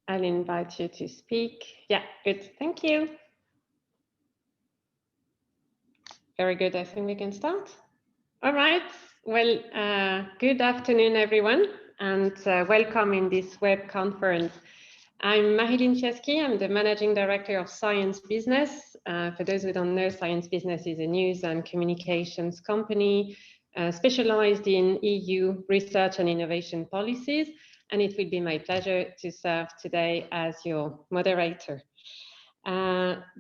I'll invite you to speak. Yeah, good. Thank you. Very good. I think we can start. All right. Well, good afternoon, everyone, and welcome in this web conference. I'm Marilyn Fiaschi. I'm the Managing Director of Science Business. For those who don't know, Science Business is a news and communications company specialized in EU research and innovation policies. And it will be my pleasure to serve today as your moderator.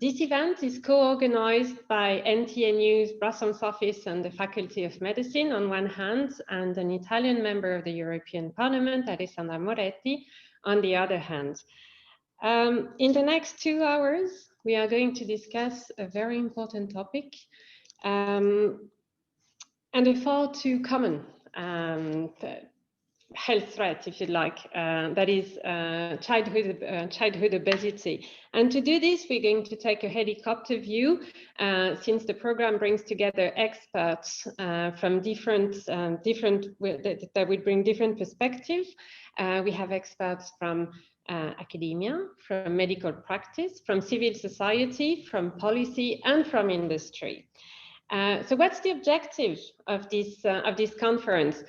This event is co-organized by NTNU's Brussels office and the Faculty of Medicine on one hand, and an Italian member of the European Parliament, Alessandra Moretti, on the other hand. In the next 2 hours, we are going to discuss a very important topic and a far too common health threat, if you like, that is childhood obesity. And to do this, we're going to take a helicopter view, since the program brings together experts from that will bring different perspectives. We have experts from academia, from medical practice, from civil society, from policy, and from industry. So what's the objective of this conference?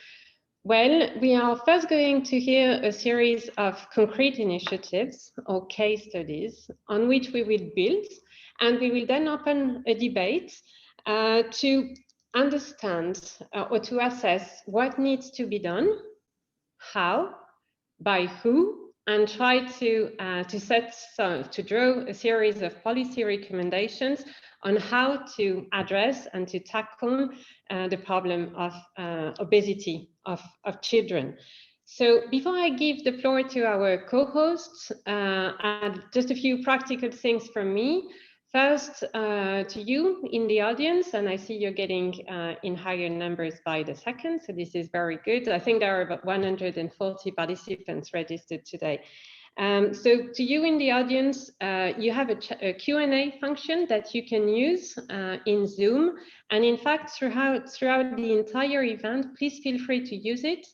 Well, we are first going to hear a series of concrete initiatives or case studies on which we will build, and we will then open a debate to understand or to assess what needs to be done, how, by who, and try to draw a series of policy recommendations on how to address and to tackle the problem of obesity of children. So before I give the floor to our co-hosts, just a few practical things from me. First, to you in the audience, and I see you're getting in higher numbers by the second, so this is very good. I think there are about 140 participants registered today. So to you in the audience, you have a Q&A function that you can use in Zoom. And in fact, throughout the entire event, please feel free to use it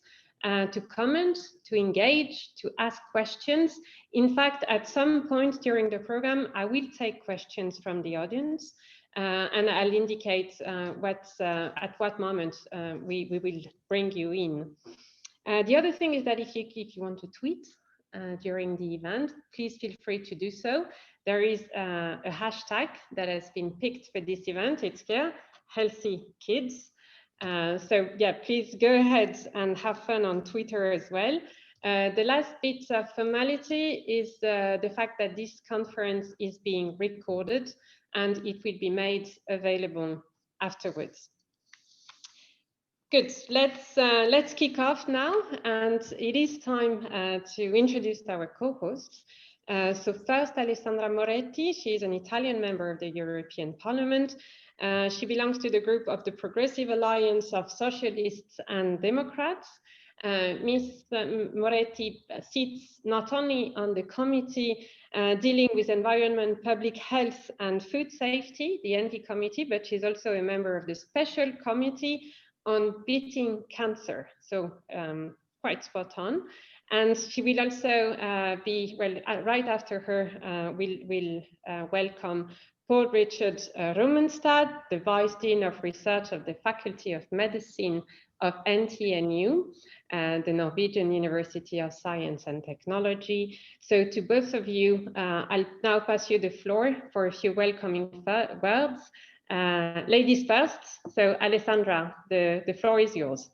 to comment, to engage, to ask questions. In fact, at some point during the program, I will take questions from the audience and I'll indicate at what moment we will bring you in. The other thing is that if you want to tweet during the event, please feel free to do so. There is a hashtag that has been picked for this event. It's here, Healthy Kids. So yeah, please go ahead and have fun on Twitter as well. The last bit of formality is the fact that this conference is being recorded and it will be made available afterwards. Good, let's kick off now, and it is time to introduce our co-hosts. So first, Alessandra Moretti. She is an Italian member of the European Parliament. She belongs to the group of the Progressive Alliance of Socialists and Democrats. Ms. Moretti sits not only on the committee dealing with environment, public health and food safety, the ENVI committee, but she's also a member of the special committee on beating cancer, so quite spot on. And she will also be, well, right after her, we'll welcome Paul Richard Rumenstad, the Vice Dean of Research of the Faculty of Medicine of NTNU, the Norwegian University of Science and Technology. So to both of you, I'll now pass you the floor for a few welcoming words. Ladies first, so Alessandra, the floor is yours.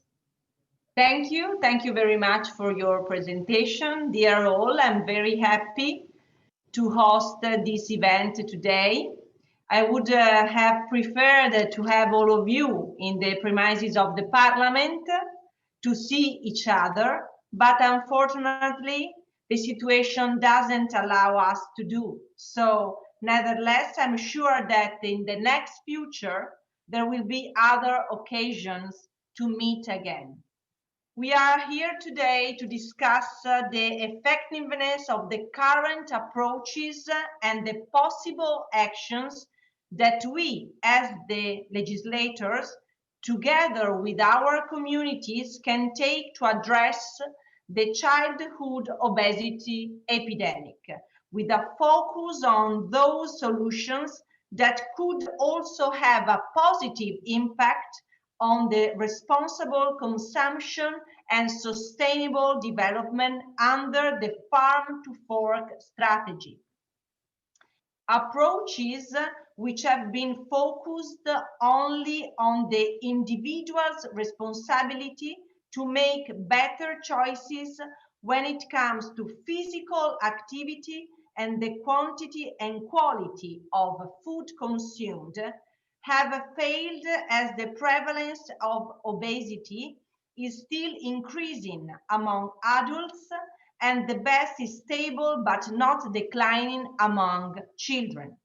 Thank you very much for your presentation. Dear all, I'm very happy to host this event today. I would have preferred to have all of you in the premises of the Parliament to see each other, but unfortunately, the situation doesn't allow us to do so. Nevertheless, I'm sure that in the next future, there will be other occasions to meet again. We are here today to discuss the effectiveness of the current approaches and the possible actions that we, as the legislators, together with our communities, can take to address the childhood obesity epidemic, with a focus on those solutions that could also have a positive impact on the responsible consumption and sustainable development under the farm to fork strategy. Approaches which have been focused only on the individual's responsibility to make better choices when it comes to physical activity and the quantity and quality of food consumed have failed, as the prevalence of obesity is still increasing among adults and the best is stable but not declining among children.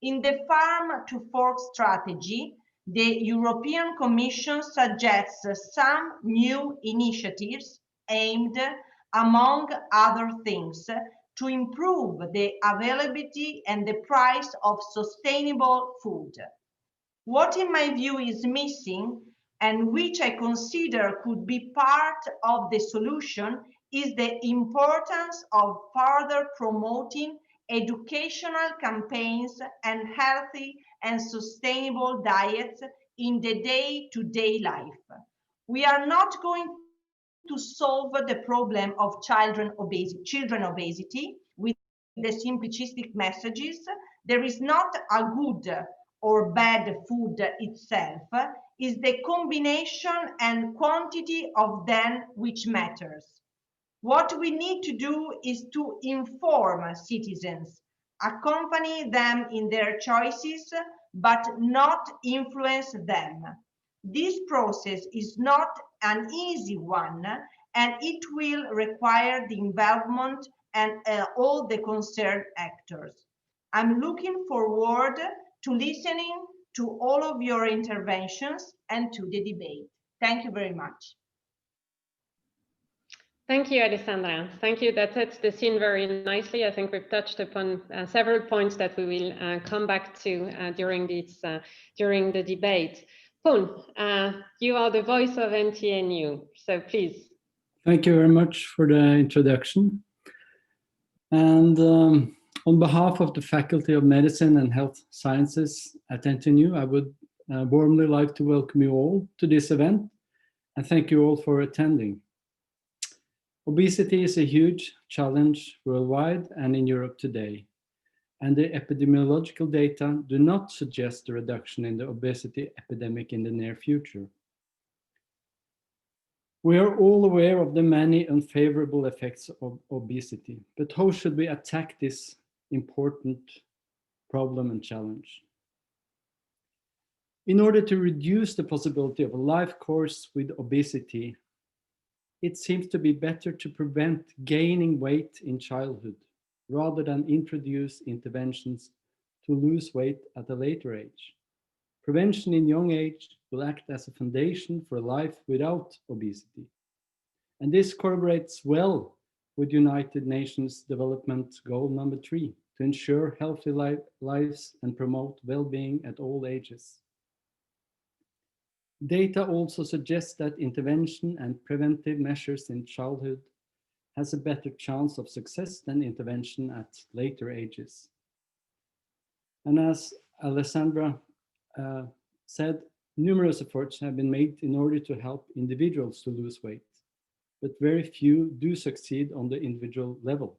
In the farm to fork strategy, the European Commission suggests some new initiatives aimed, among other things, to improve the availability and the price of sustainable food. What in my view is missing, and which I consider could be part of the solution, is the importance of further promoting educational campaigns and healthy and sustainable diets in the day-to-day life. We are not going to solve the problem of children obesity with the simplistic messages. There is not a good or bad food itself, is the combination and quantity of them which matters. What we need to do is to inform citizens, accompany them in their choices, but not influence them. This process is not an easy one, and it will require the involvement and all the concerned actors. I'm looking forward to listening to all of your interventions and to the debate. Thank you very much. Thank you, Alessandra. Thank you. That sets the scene very nicely. I think we've touched upon several points that we will come back to during the debate. Poon, you are the voice of NTNU, so please. Thank you very much for the introduction. And on behalf of the Faculty of Medicine and Health Sciences at NTNU, I would warmly like to welcome you all to this event and thank you all for attending. Obesity is a huge challenge worldwide and in Europe today, and the epidemiological data do not suggest a reduction in the obesity epidemic in the near future. We are all aware of the many unfavorable effects of obesity, but how should we attack this important problem and challenge? In order to reduce the possibility of a life course with obesity, it seems to be better to prevent gaining weight in childhood rather than introduce interventions to lose weight at a later age. Prevention in young age will act as a foundation for a life without obesity. And this corroborates well with United Nations Development Goal number 3, to ensure healthy lives and promote well-being at all ages. Data also suggests that intervention and preventive measures in childhood has a better chance of success than intervention at later ages. And as Alessandra said, numerous efforts have been made in order to help individuals to lose weight, but very few do succeed on the individual level.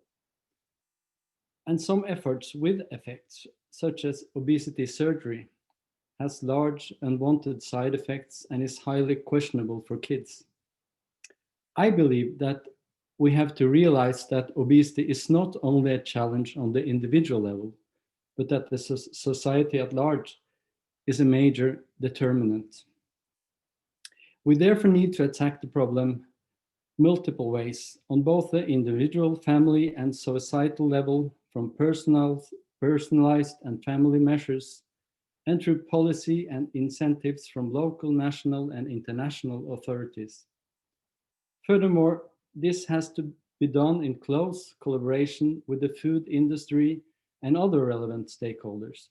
And some efforts with effects, such as obesity surgery, has large unwanted side effects and is highly questionable for kids. I believe that we have to realize that obesity is not only a challenge on the individual level, but that the society at large is a major determinant. We therefore need to attack the problem multiple ways on both the individual, family, and societal level, from personalized and family measures, and through policy and incentives from local, national, and international authorities. Furthermore, this has to be done in close collaboration with the food industry and other relevant stakeholders.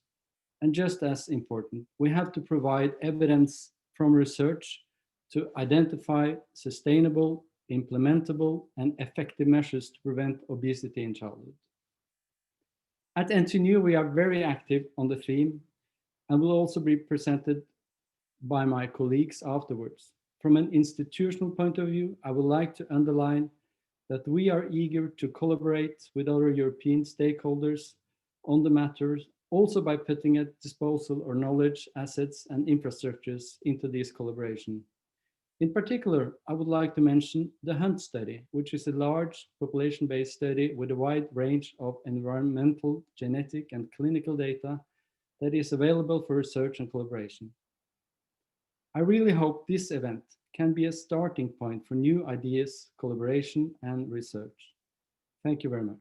And just as important, we have to provide evidence from research to identify sustainable, implementable, and effective measures to prevent obesity in childhood. At NTNU, we are very active on the theme and will also be presented by my colleagues afterwards. From an institutional point of view, I would like to underline that we are eager to collaborate with other European stakeholders on the matters, also by putting at disposal our knowledge, assets, and infrastructures into this collaboration. In particular, I would like to mention the HUNT study, which is a large population-based study with a wide range of environmental, genetic, and clinical data that is available for research and collaboration. I really hope this event can be a starting point for new ideas, collaboration, and research. Thank you very much.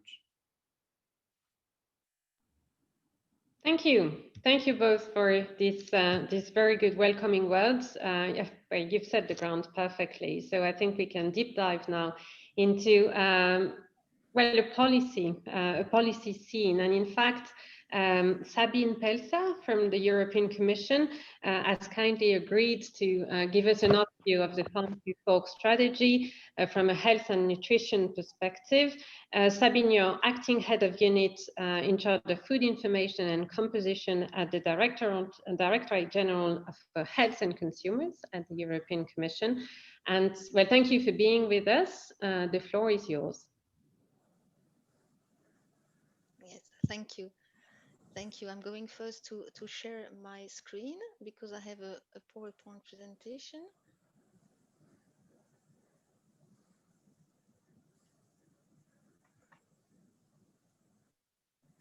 Thank you. Thank you both for these very good welcoming words. You've set the ground perfectly. So I think we can deep dive now into well, a policy scene. And in fact, Sabine Pelzer from the European Commission has kindly agreed to give us an overview of the Farm to Fork strategy from a health and nutrition perspective. Sabine, you're acting head of unit in charge of food information and composition at the Directorate General of Health and Consumers at the European Commission. And well, thank you for being with us. The floor is yours. Yes, thank you. Thank you. I'm going first to share my screen because I have a PowerPoint presentation.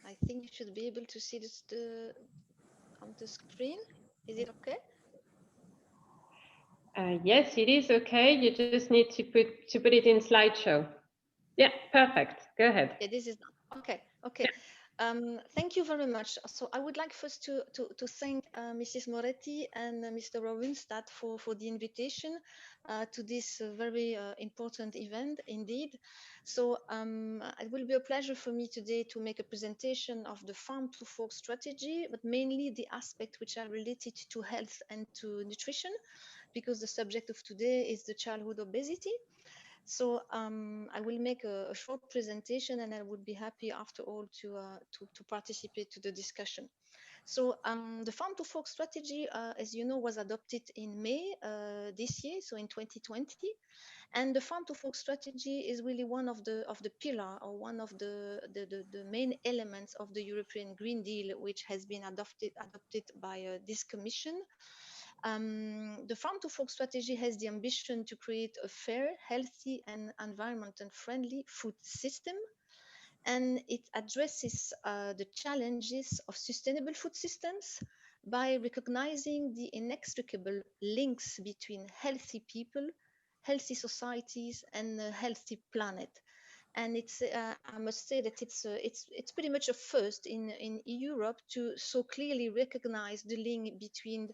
I think you should be able to see this on the screen. Is it okay? Yes, it is okay. You just need to put it in slideshow. Yeah, perfect. Go ahead. Yeah, this is okay. Okay. Yeah. Thank you very much. So I would like first to thank Mrs. Moretti and Mr. Rowenstadt for the invitation to this very important event indeed. So it will be a pleasure for me today to make a presentation of the Farm to Fork strategy, but mainly the aspects which are related to health and to nutrition, because the subject of today is the childhood obesity. So I will make a short presentation, and I would be happy after all to participate to the discussion. So the Farm to Fork strategy, as you know, was adopted in May this year, so in 2020. And the Farm to Fork strategy is really one of the pillar or one of the main elements of the European Green Deal, which has been adopted by this Commission. The Farm to Fork strategy has the ambition to create a fair, healthy, and environmental friendly food system. And it addresses the challenges of sustainable food systems by recognizing the inextricable links between healthy people, healthy societies, and a healthy planet. And it's I must say that it's pretty much a first in Europe to so clearly recognize the link between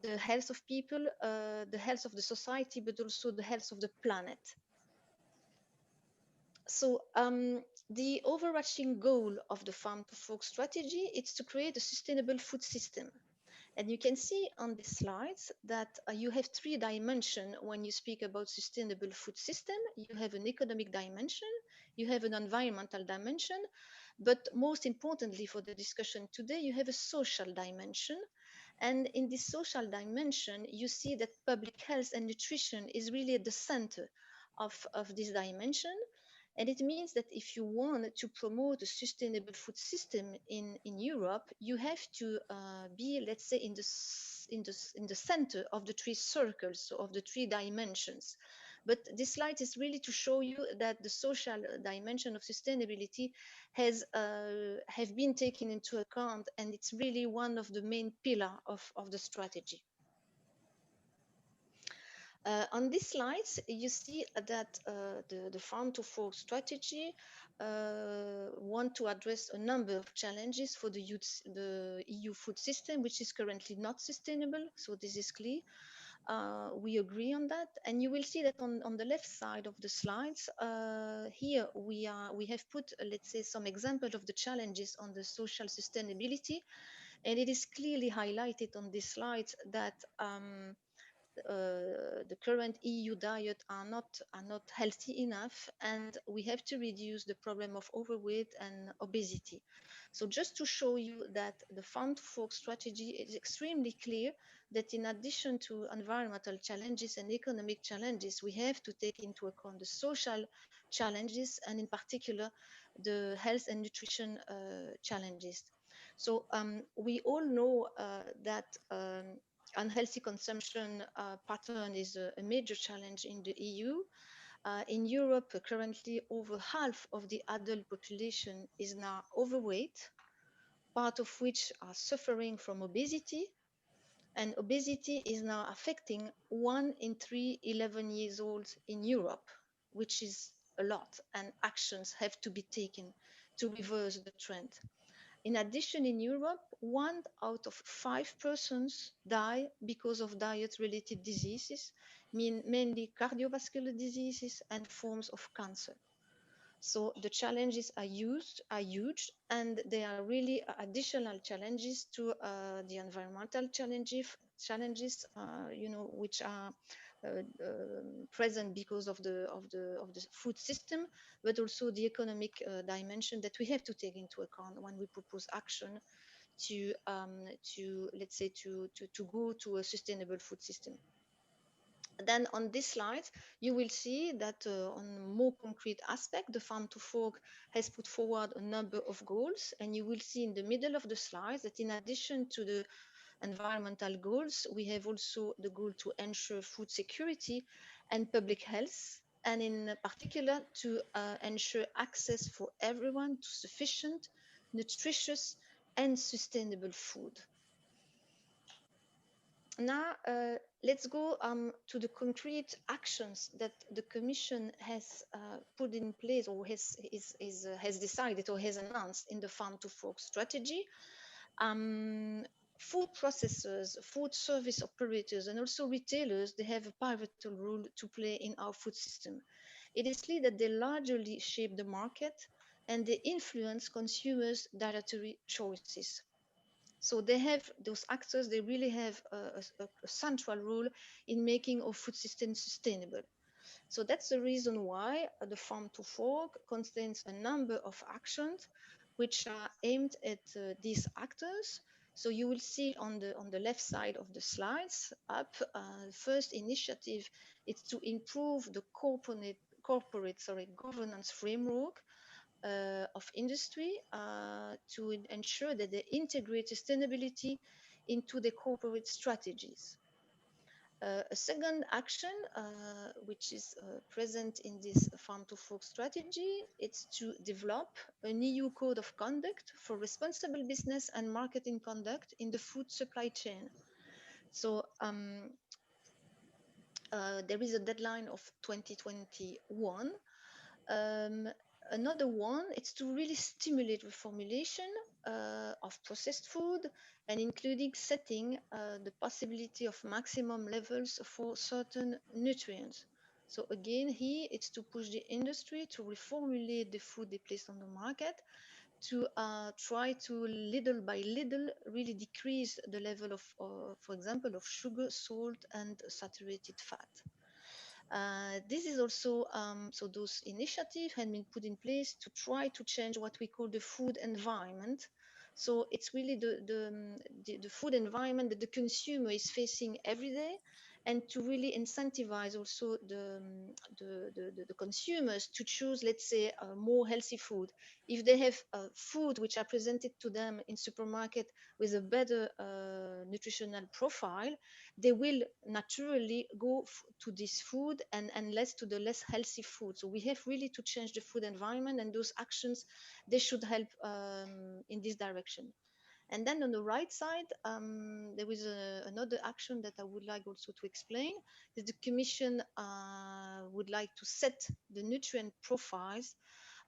the health of people, the health of the society, but also the health of the planet. So the overarching goal of the Farm to Fork strategy is to create a sustainable food system. And you can see on the slides that you have three dimensions when you speak about sustainable food system. You have an economic dimension, you have an environmental dimension, but most importantly for the discussion today, you have a social dimension. And in this social dimension, you see that public health and nutrition is really at the center of this dimension. And it means that if you want to promote a sustainable food system in Europe, you have to be, let's say, in the center of the three circles, so of the three dimensions. But this slide is really to show you that the social dimension of sustainability have been taken into account, and it's really one of the main pillars of the strategy. On these slides, you see that the Farm to Fork strategy want to address a number of challenges for the EU food system, which is currently not sustainable. So this is clear. We agree on that, and you will see that on the left side of the slides, here we have put, let's say, some examples of the challenges on the social sustainability, and it is clearly highlighted on this slide that the current EU diet are not healthy enough, and we have to reduce the problem of overweight and obesity. So just to show you that the Farm to Fork strategy is extremely clear, that in addition to environmental challenges and economic challenges, we have to take into account the social challenges, and in particular the health and nutrition challenges. So we all know that unhealthy consumption pattern is a major challenge in the EU. In Europe, currently over half of the adult population is now overweight, part of which are suffering from obesity. And obesity is now affecting 1 in 3 11 years olds in Europe, which is a lot, and actions have to be taken to reverse the trend. In addition, in Europe, 1 out of 5 persons die because of diet-related diseases, mainly cardiovascular diseases and forms of cancer. So the challenges are huge, and they are really additional challenges to the environmental challenges, which are present because of the food system, but also the economic dimension that we have to take into account when we propose action to let's say to go to a sustainable food system. Then on this slide, you will see that on more concrete aspect, the Farm to Fork has put forward a number of goals, and you will see in the middle of the slide that in addition to the environmental goals, we have also the goal to ensure food security and public health, and in particular to ensure access for everyone to sufficient, nutritious, and sustainable food. Now, let's go to the concrete actions that the Commission has put in place, or has decided or has announced in the Farm to Fork strategy. Food processors, food service operators, and also retailers, they have a pivotal role to play in our food system. It is clear that they largely shape the market and they influence consumers' dietary choices. So they have, those actors, they really have a central role in making our food system sustainable. So that's the reason why the Farm to Fork contains a number of actions which are aimed at these actors. So you will see on the left side of the slides up, first initiative is to improve the corporate governance framework of industry to ensure that they integrate sustainability into the corporate strategies. A second action, which is present in this Farm to Fork strategy, it's to develop an EU code of conduct for responsible business and marketing conduct in the food supply chain. So there is a deadline of 2021. Another one is to really stimulate reformulation of processed food, and including setting the possibility of maximum levels for certain nutrients. So again, here it's to push the industry to reformulate the food they place on the market, to try to little by little really decrease the level of, for example, of sugar, salt, and saturated fat. This is also, so those initiatives have been put in place to try to change what we call the food environment. So it's really the food environment that the consumer is facing every day, and to really incentivize also the consumers to choose, let's say, more healthy food. If they have food which are presented to them in supermarket with a better nutritional profile, they will naturally go to this food and less to the less healthy food. So we have really to change the food environment, and those actions, they should help in this direction. And then on the right side, there is another action that I would like also to explain, that the Commission would like to set the nutrient profiles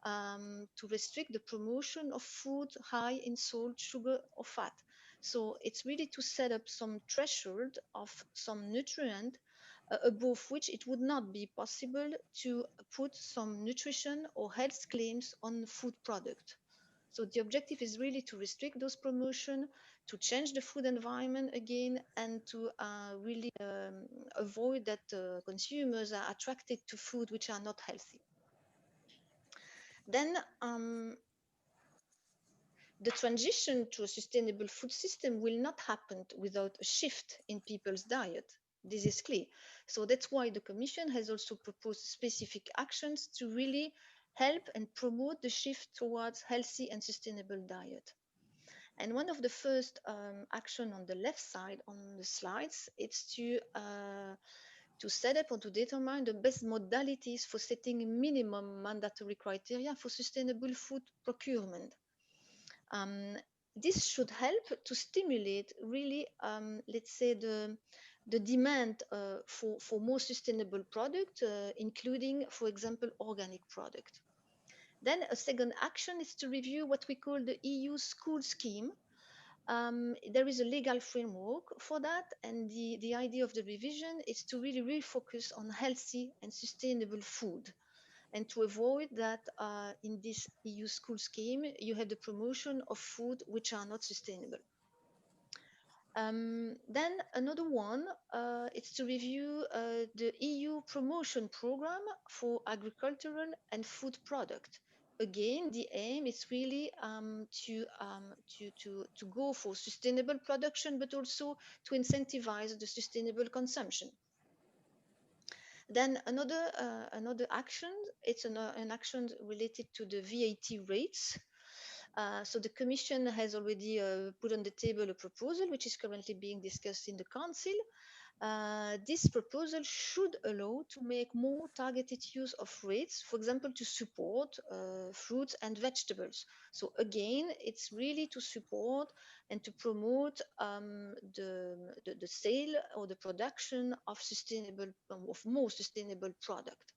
to restrict the promotion of food high in salt, sugar, or fat. So it's really to set up some threshold of some nutrient above which it would not be possible to put some nutrition or health claims on food product. So the objective is really to restrict those promotion, to change the food environment again, and to really avoid that consumers are attracted to food which are not healthy. Then the transition to a sustainable food system will not happen without a shift in people's diet. This is clear. So that's why the Commission has also proposed specific actions to really help and promote the shift towards healthy and sustainable diet. And one of the first action on the left side on the slides, it's to set up or to determine the best modalities for setting minimum mandatory criteria for sustainable food procurement. This should help to stimulate really, let's say, the demand for more sustainable product, including, for example, organic product. Then a second action is to review what we call the EU school scheme. There is a legal framework for that, and the idea of the revision is to really refocus on healthy and sustainable food, and to avoid that in this EU school scheme, you have the promotion of food which are not sustainable. Then another one, it's to review the EU promotion program for agricultural and food product. Again, the aim is really to go for sustainable production, but also to incentivize the sustainable consumption. Then another action, it's an action related to the VAT rates. So the Commission has already put on the table a proposal which is currently being discussed in the Council. This proposal should allow to make more targeted use of rates, for example, to support fruits and vegetables. So again, it's really to support and to promote the sale or the production of more sustainable product.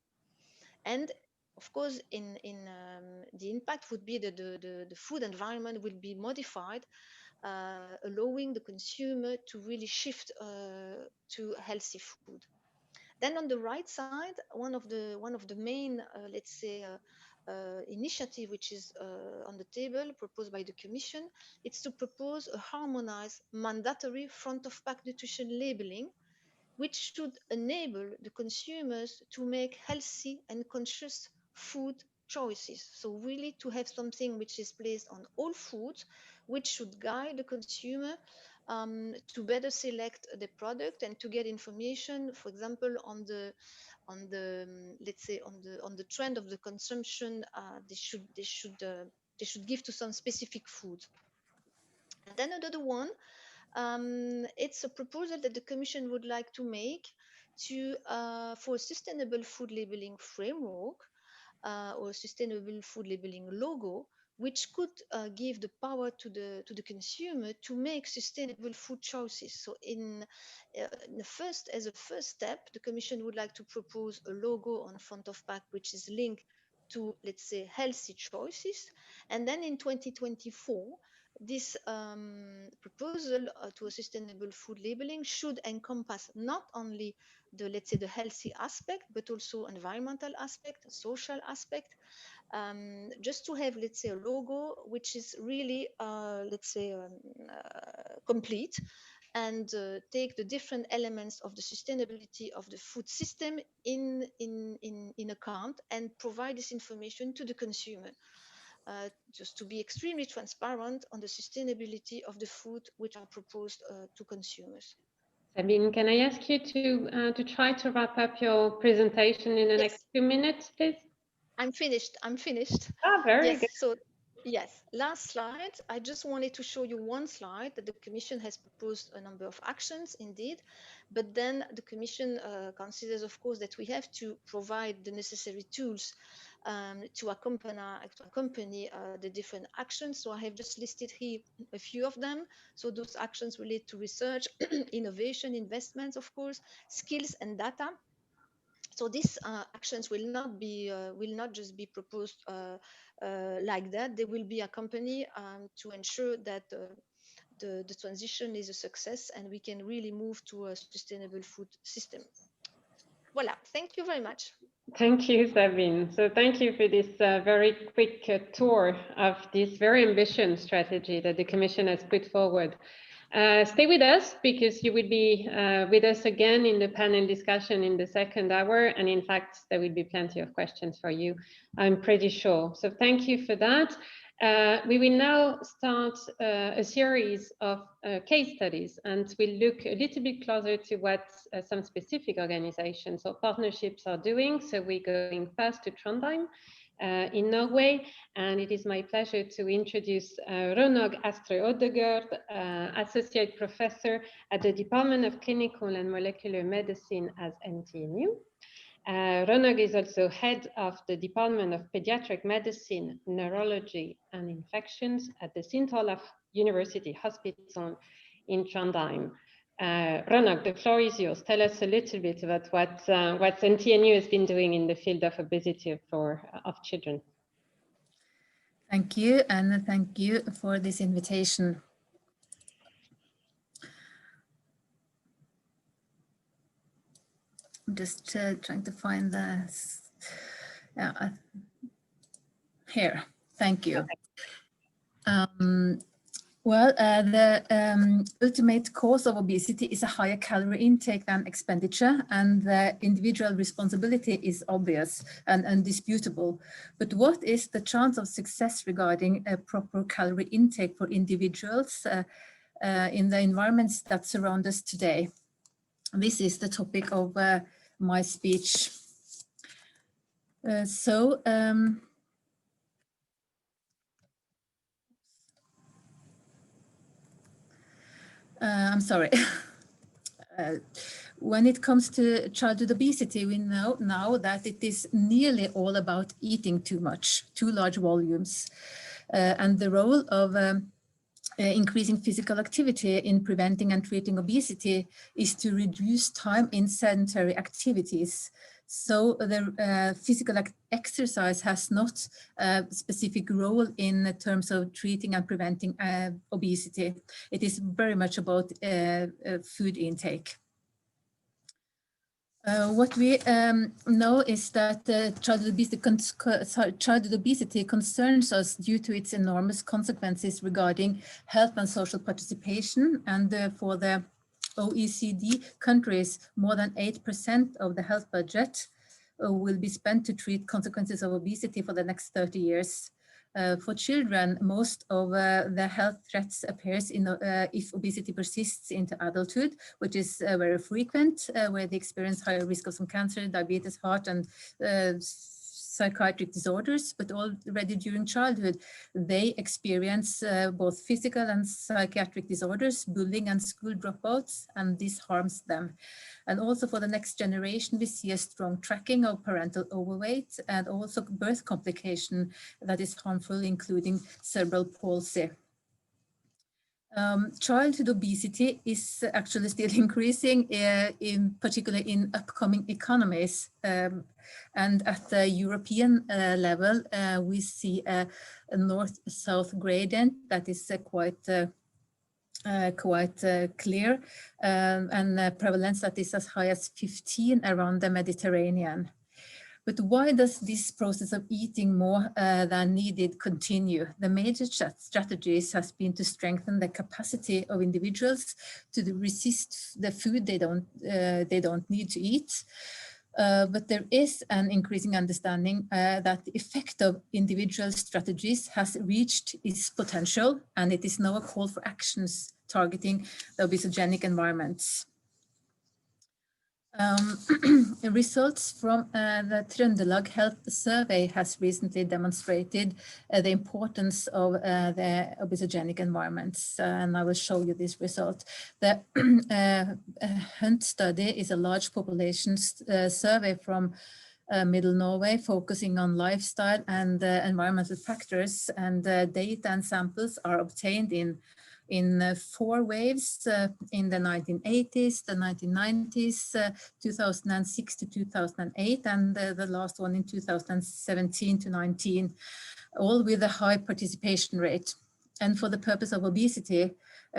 And of course, the impact would be that the food environment will be modified, allowing the consumer to really shift to healthy food. Then on the right side, one of the main, let's say, initiative which is on the table proposed by the Commission, it's to propose a harmonized mandatory front of pack nutrition labeling, which should enable the consumers to make healthy and conscious food choices. So really to have something which is placed on all foods, which should guide the consumer to better select the product and to get information, for example, on the let's say on the trend of the consumption. They should give to some specific food. And then another one, it's a proposal that the Commission would like to make for a sustainable food labeling framework or sustainable food labeling logo, which could give the power to the consumer to make sustainable food choices. So as a first step, the Commission would like to propose a logo on front of pack which is linked to, let's say, healthy choices. And then in 2024, this proposal to a sustainable food labeling should encompass not only let's say, the healthy aspect, but also environmental aspect, social aspect, just to have, let's say, a logo which is really, let's say, complete, and take the different elements of the sustainability of the food system in account, and provide this information to the consumer. Just to be extremely transparent on the sustainability of the food which are proposed to consumers. Sabine, can I ask you to try to wrap up your presentation in the next few minutes, please? I'm finished. Oh, very good. So yes, last slide. I just wanted to show you one slide that the Commission has proposed a number of actions indeed, but then the Commission considers, of course, that we have to provide the necessary tools to accompany the different actions. So I have just listed here a few of them. So those actions relate to research, innovation, investments, of course, skills and data. So these actions will not just be proposed like that. They will be accompanied to ensure that the transition is a success and we can really move to a sustainable food system. Voilà, thank you very much. Thank you, Sabine. So thank you for this very quick tour of this very ambitious strategy that the Commission has put forward. Stay with us because you will be with us again in the panel discussion in the second hour. And in fact, there will be plenty of questions for you, I'm pretty sure. So thank you for that. We will now start a series of case studies, and we'll look a little bit closer to what some specific organizations or partnerships are doing. So we're going first to Trondheim in Norway, and it is my pleasure to introduce Ronog Astre Odegaard, Associate Professor at the Department of Clinical and Molecular Medicine at NTNU. Ronog is also head of the Department of Pediatric Medicine, Neurology and Infections at the St. Olaf University Hospital in Trondheim. Ronog, the floor is yours. Tell us a little bit about what NTNU has been doing in the field of obesity of children. Thank you, and thank you for this invitation. I'm just trying to find the here. Thank you. Well, the ultimate cause of obesity is a higher calorie intake than expenditure, and the individual responsibility is obvious and undisputable. But what is the chance of success regarding a proper calorie intake for individuals in the environments that surround us today? This is the topic of my speech. I'm sorry. When it comes to childhood obesity, we know now that it is nearly all about eating too much, too large volumes, and the role of increasing physical activity in preventing and treating obesity is to reduce time in sedentary activities. So the physical exercise has not a specific role in terms of treating and preventing obesity. It is very much about food intake. What we know is that childhood obesity concerns us due to its enormous consequences regarding health and social participation, and for the OECD countries, more than 8% of the health budget will be spent to treat consequences of obesity for the next 30 years. For children, most of the health threats appears if obesity persists into adulthood, which is very frequent, where they experience higher risk of some cancer, diabetes, heart, and psychiatric disorders. But already during childhood, they experience both physical and psychiatric disorders, bullying and school dropouts, and this harms them. And also for the next generation, we see a strong tracking of parental overweight and also birth complication that is harmful, including cerebral palsy. Childhood obesity is actually still increasing, in particular in upcoming economies. And at the European level, we see a north-south gradient that is quite clear, and prevalence that is as high as 15 around the Mediterranean. But why does this process of eating more than needed continue? The major strategies has been to strengthen the capacity of individuals to resist the food they don't need to eat. But there is an increasing understanding that the effect of individual strategies has reached its potential, and it is now a call for actions targeting the obesogenic environments. Results from the Trøndelag Health Survey has recently demonstrated the importance of the obesogenic environments, and I will show you this result. The HUNT study is a large population survey from Middle Norway, focusing on lifestyle and environmental factors, and data and samples are obtained in 4 waves in the 1980s, the 1990s, 2006 to 2008, and the last one in 2017 to 19, all with a high participation rate. And for the purpose of obesity,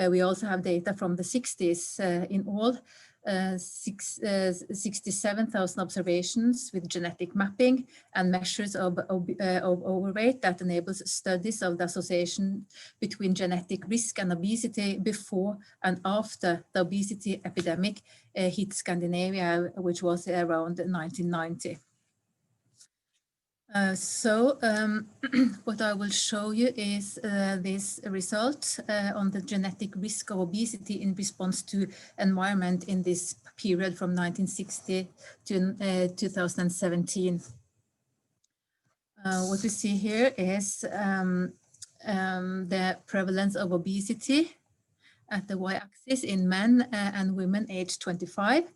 we also have data from the 60s. In all, 67,000 observations with genetic mapping and measures of overweight that enables studies of the association between genetic risk and obesity before and after the obesity epidemic hit Scandinavia, which was around 1990. What I will show you is this result on the genetic risk of obesity in response to environment in this period from 1960 to 2017. What we see here is the prevalence of obesity at the y-axis in men and women aged 25.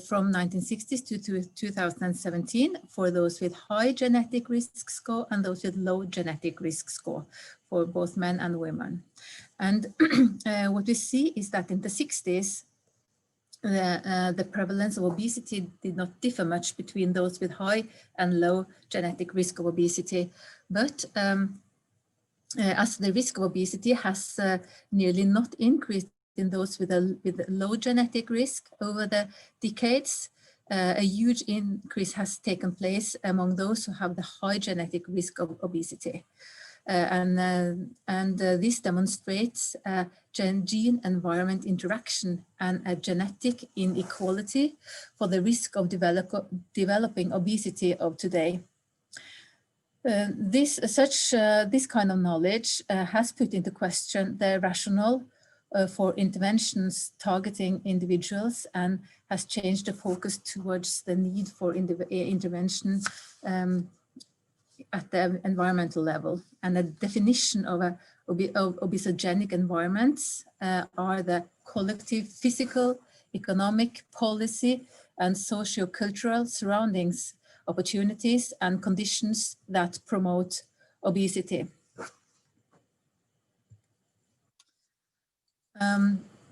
From 1960s to 2017 for those with high genetic risk score and those with low genetic risk score for both men and women. And what we see is that in the 60s, the prevalence of obesity did not differ much between those with high and low genetic risk of obesity. But as the risk of obesity has nearly not increased in those with a low genetic risk over the decades, a huge increase has taken place among those who have the high genetic risk of obesity. This demonstrates a gene-environment interaction and a genetic inequality for the risk of developing obesity of today. This kind of knowledge has put into question the rationale for interventions targeting individuals and has changed the focus towards the need for intervention at the environmental level. And the definition of obesogenic environments are the collective physical, economic, policy, and socio-cultural surroundings, opportunities, and conditions that promote obesity.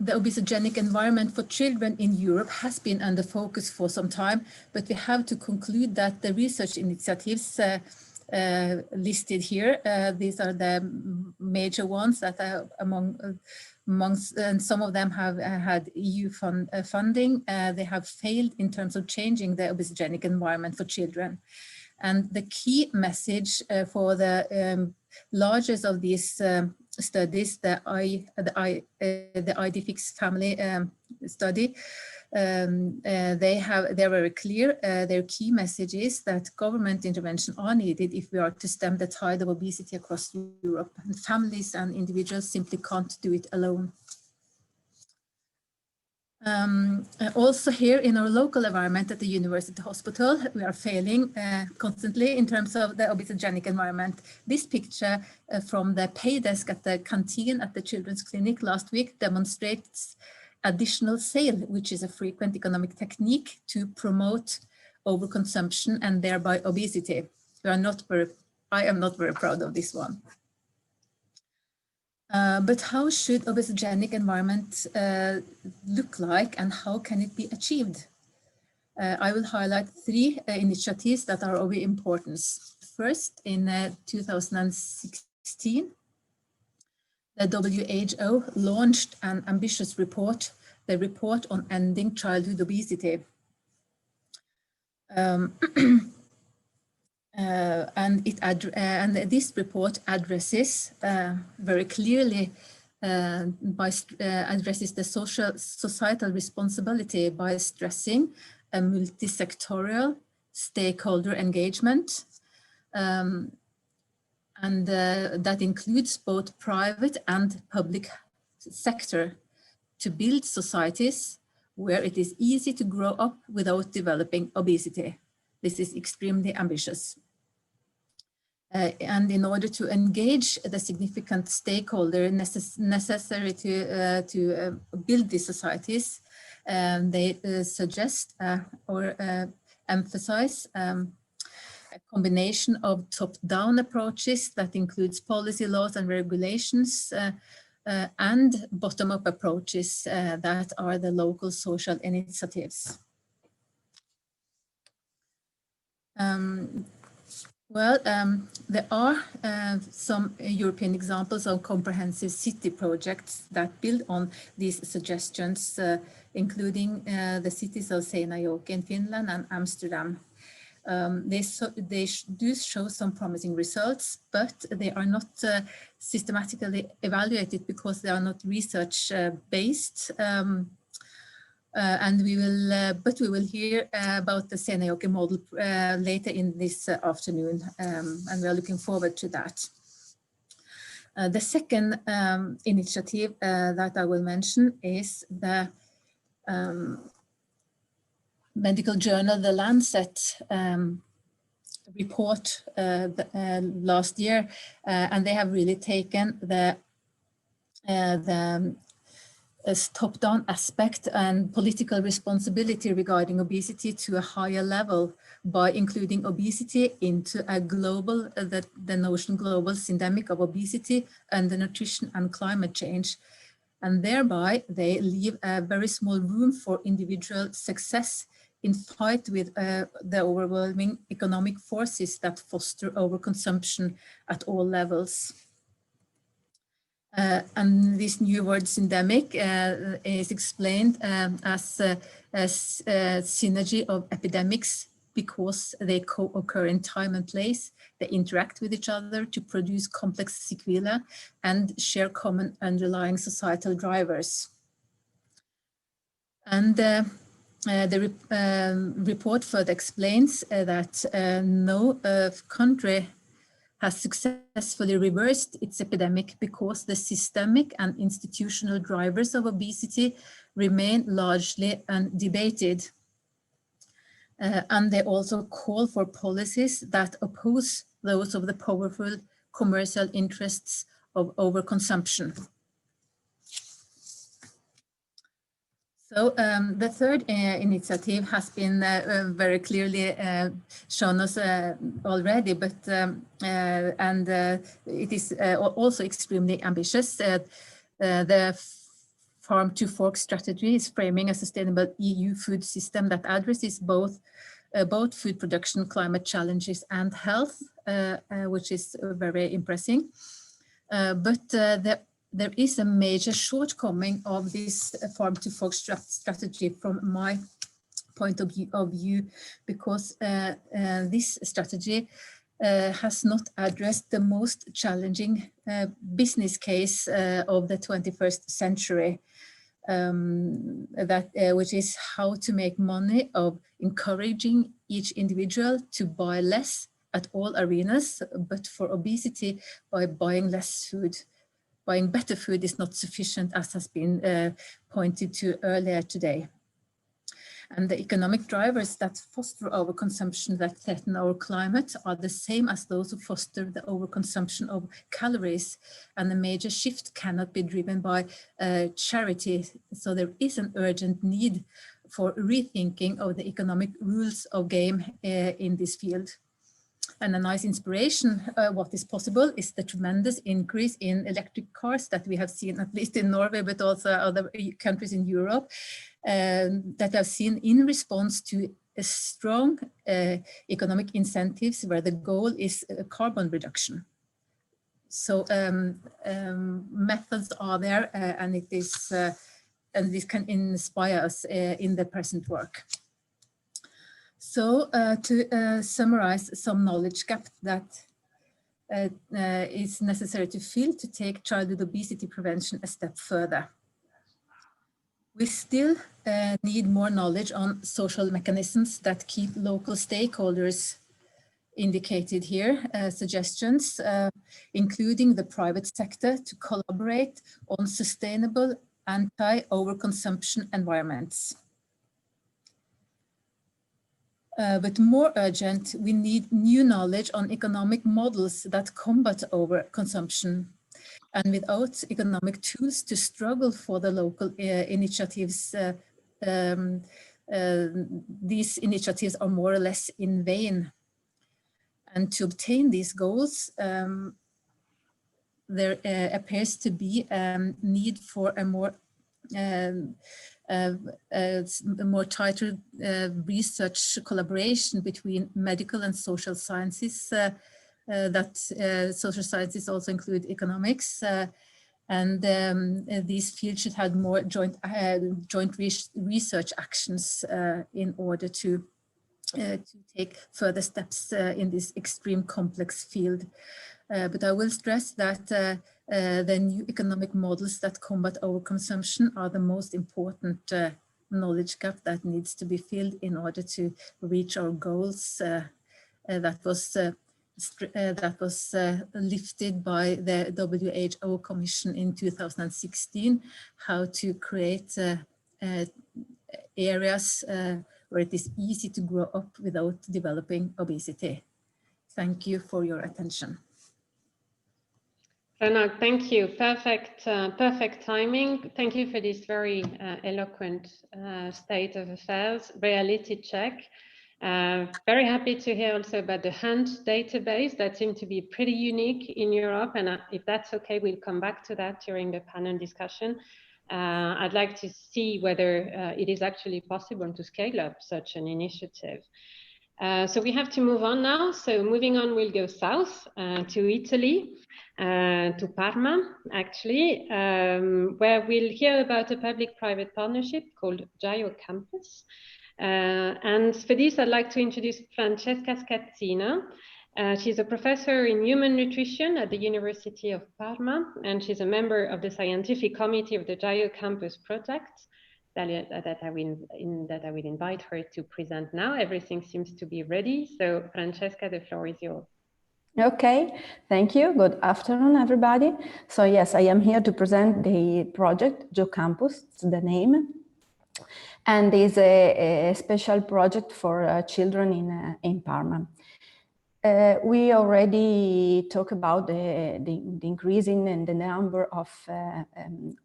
The obesogenic environment for children in Europe has been under focus for some time, but we have to conclude that the research initiatives listed here, these are the major ones that are amongst, and some of them have had EU funding. They have failed in terms of changing the obesogenic environment for children. And the key message for the largest of these studies, the IDFIX family study, they're very clear. Their key message is that government intervention are needed if we are to stem the tide of obesity across Europe, and families and individuals simply can't do it alone. Also here in our local environment at the university hospital, we are failing constantly in terms of the obesogenic environment. This picture from the pay desk at the canteen at the children's clinic last week demonstrates additional sale, which is a frequent economic technique to promote overconsumption and thereby obesity. I am not very proud of this one. But how should obesogenic environment look like and how can it be achieved? I will highlight three initiatives that are of importance. First, in 2016, the WHO launched an ambitious report, the Report on Ending Childhood Obesity. And this report addresses very clearly addresses the societal responsibility by stressing a multi-sectorial stakeholder engagement, and that includes both private and public sector to build societies where it is easy to grow up without developing obesity. This is extremely ambitious. And in order to engage the significant stakeholder necessary to build these societies, they suggest or emphasize a combination of top-down approaches that includes policy, laws and regulations, and bottom-up approaches that are the local social initiatives. There are some European examples of comprehensive city projects that build on these suggestions including the cities of Seinäjoki in Finland and Amsterdam. They do show some promising results, but they are not systematically evaluated because they are not research based. And we will hear about the Seinäjoki model later in this afternoon, and we are looking forward to that. The second initiative that I will mention is the medical journal, The Lancet, report last year, and they have really taken the top-down aspect and political responsibility regarding obesity to a higher level by including obesity into a global, the notion global syndemic of obesity and the nutrition and climate change. And thereby they leave a very small room for individual success in fight with the overwhelming economic forces that foster overconsumption at all levels. And this new word syndemic is explained as a synergy of epidemics because they co-occur in time and place, they interact with each other to produce complex sequelae and share common underlying societal drivers. And the report further explains that no country has successfully reversed its epidemic because the systemic and institutional drivers of obesity remain largely undebated. And they also call for policies that oppose those of the powerful commercial interests of overconsumption. So the third initiative has been very clearly shown us already, but it is also extremely ambitious. The Farm to Fork strategy is framing a sustainable EU food system that addresses both food production, climate challenges, and health, which is very impressive. But there is a major shortcoming of this Farm to Fork strategy from my point of view because this strategy has not addressed the most challenging business case of the 21st century, which is how to make money of encouraging each individual to buy less at all arenas, but for obesity by buying less food. Buying better food is not sufficient, as has been pointed to earlier today. And the economic drivers that foster overconsumption that threaten our climate are the same as those who foster the overconsumption of calories. And the major shift cannot be driven by charity. So there is an urgent need for rethinking of the economic rules of game in this field. And a nice inspiration, what is possible is the tremendous increase in electric cars that we have seen, at least in Norway, but also other countries in Europe, that have seen in response to a strong economic incentives where the goal is carbon reduction. So methods are there, and it is, and this can inspire us in the present work. So to summarize some knowledge gap that is necessary to fill to take childhood obesity prevention a step further. We still need more knowledge on social mechanisms that keep local stakeholders indicated here, suggestions, including the private sector to collaborate on sustainable anti-overconsumption environments. But more urgent, we need new knowledge on economic models that combat overconsumption. And without economic tools to struggle for the local initiatives, these initiatives are more or less in vain. And to obtain these goals, there appears to be a need for a more tighter research collaboration between medical and social sciences. Social sciences also include economics, And these fields should have more joint research actions in order to take further steps in this extreme complex field. But I will stress that the new economic models that combat overconsumption are the most important knowledge gap that needs to be filled in order to reach our goals. That was lifted by the WHO Commission in 2016, how to create areas where it is easy to grow up without developing obesity. Thank you for your attention. Renard, thank you. Perfect timing. Thank you for this very eloquent state of affairs, reality check. Very happy to hear also about the HUNT database that seemed to be pretty unique in Europe. And if that's okay, we'll come back to that during the panel discussion. I'd like to see whether it is actually possible to scale up such an initiative. So we have to move on now. So moving on, we'll go south to Italy, to Parma, actually, where we'll hear about a public-private partnership called Gio Campus. And for this, I'd like to introduce Francesca Scazzina. She's a professor in human nutrition at the University of Parma, and she's a member of the scientific committee of the Gio Campus project that I will invite her to present now. Everything seems to be ready. So Francesca, the floor is yours. Okay, thank you. Good afternoon, everybody. So yes, I am here to present the project, Gio Campus, it's the name. And is a special project for children in Parma. We already talked about the increasing in the number of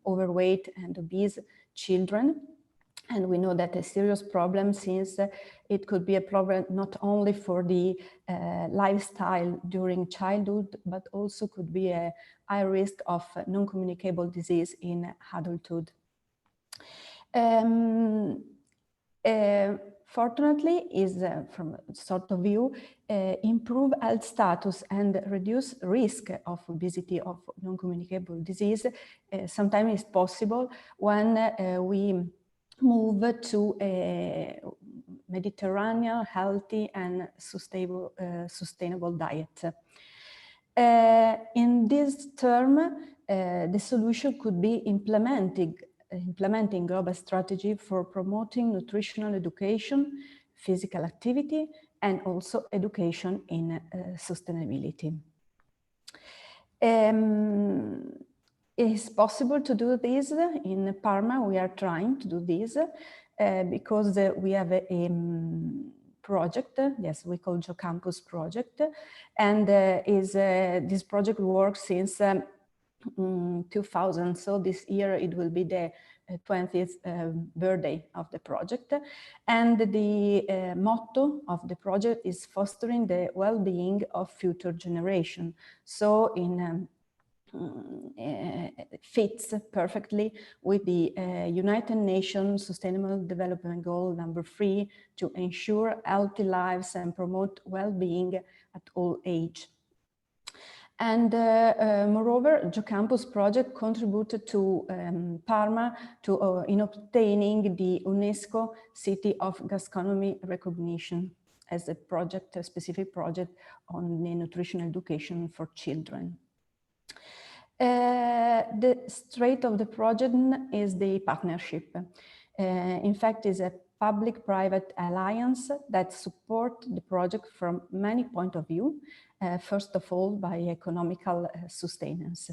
overweight and obese children. And we know that a serious problem, since it could be a problem not only for the lifestyle during childhood, but also could be a high risk of non-communicable disease in adulthood. Fortunately, is from sort of view, improve health status and reduce risk of obesity, of non-communicable disease. Sometimes is possible when we move to a Mediterranean, healthy and sustainable diet. In this term, the solution could be implementing global strategy for promoting nutritional education, physical activity, and also education in sustainability. It's possible to do this in Parma. We are trying to do this because we have a project, yes, we call Gio Campus project, and this project works since 2000, so this year it will be the 20th birthday of the project. And the motto of the project is fostering the well-being of future generation. So fits perfectly with the United Nations Sustainable Development Goal number 3 to ensure healthy lives and promote well-being at all age. And moreover, Gio Campus project contributed to Parma in obtaining the UNESCO City of Gastronomy recognition as a project, a specific project on the nutritional education for children. The strength of the project is the partnership. In fact, it's a public-private alliance that supports the project from many points of view. First of all, by economical sustenance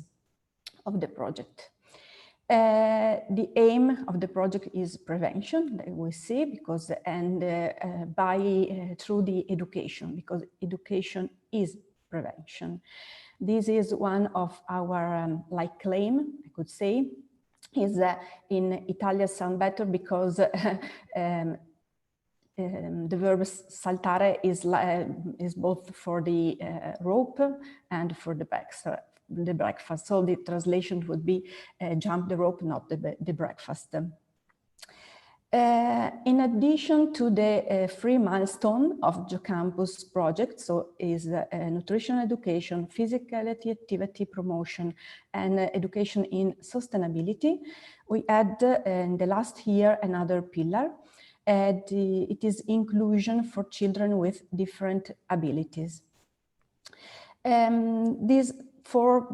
of the project. The aim of the project is prevention, that we see, because through the education, because education is prevention. This is one of our claim, I could say, is in Italian sound better because the verb saltare is both for the rope and for the breakfast. So the translation would be jump the rope, not the breakfast. In addition to the three milestone of GeoCampus project, so is nutritional education, physicality activity promotion, and education in sustainability, we add in the last year another pillar. It is inclusion for children with different abilities. These four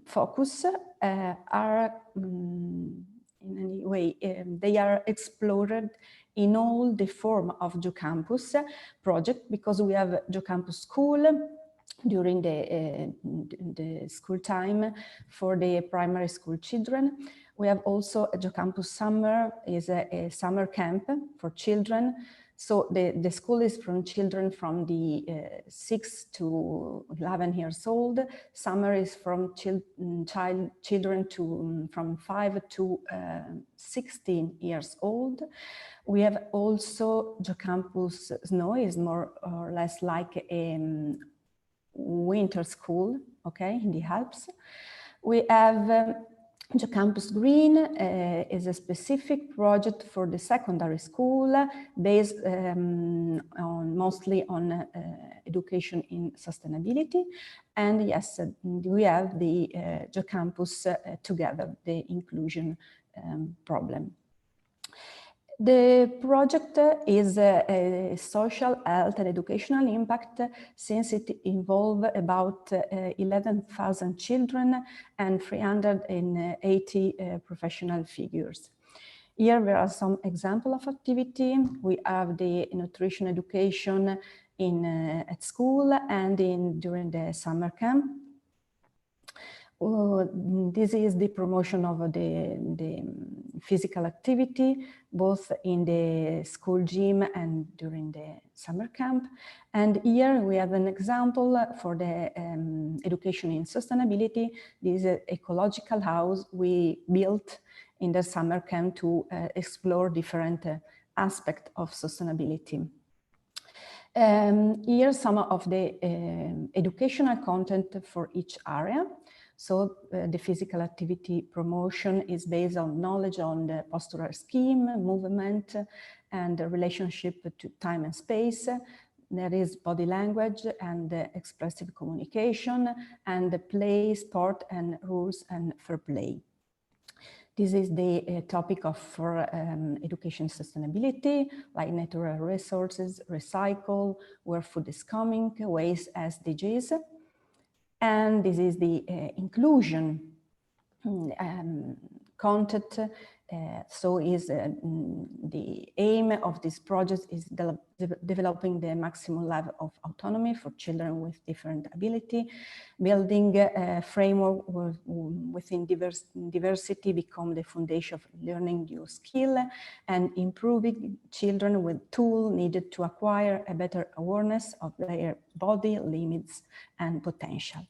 focus are in any way, they are explored in all the form of GeoCampus project, because we have GeoCampus School during the school time for the primary school children. We have also a GeoCampus Summer, is a summer camp for children. So the school is from children from the 6 to 11 years old. Summer is from children from 5 to 16 years old. We have also GeoCampus Snow, is more or less like a winter school, okay, in the Alps. We have GeoCampus Green is a specific project for the secondary school based mostly on education in sustainability. And yes, we have the GeoCampus Together, the inclusion problem. The project is a social, health and educational impact, since it involves about 11,000 children and 380 professional figures. Here there are some examples of activity. We have the nutrition education at school and during the summer camp. This is the promotion of the physical activity, both in the school gym and during the summer camp. And here we have an example for the education in sustainability. This is an ecological house we built in the summer camp to explore different aspects of sustainability. Here are some of the educational content for each area. So the physical activity promotion is based on knowledge on the postural scheme, movement, and the relationship to time and space. There is body language and expressive communication, and the play, sport, and rules and fair play. This is the topic of for education sustainability, like natural resources, recycle, where food is coming, waste SDGs. And this is the inclusion content. So is the aim of this project is developing the maximum level of autonomy for children with different ability, building a framework within diversity become the foundation of learning new skill, and improving children with tools needed to acquire a better awareness of their body limits and potential.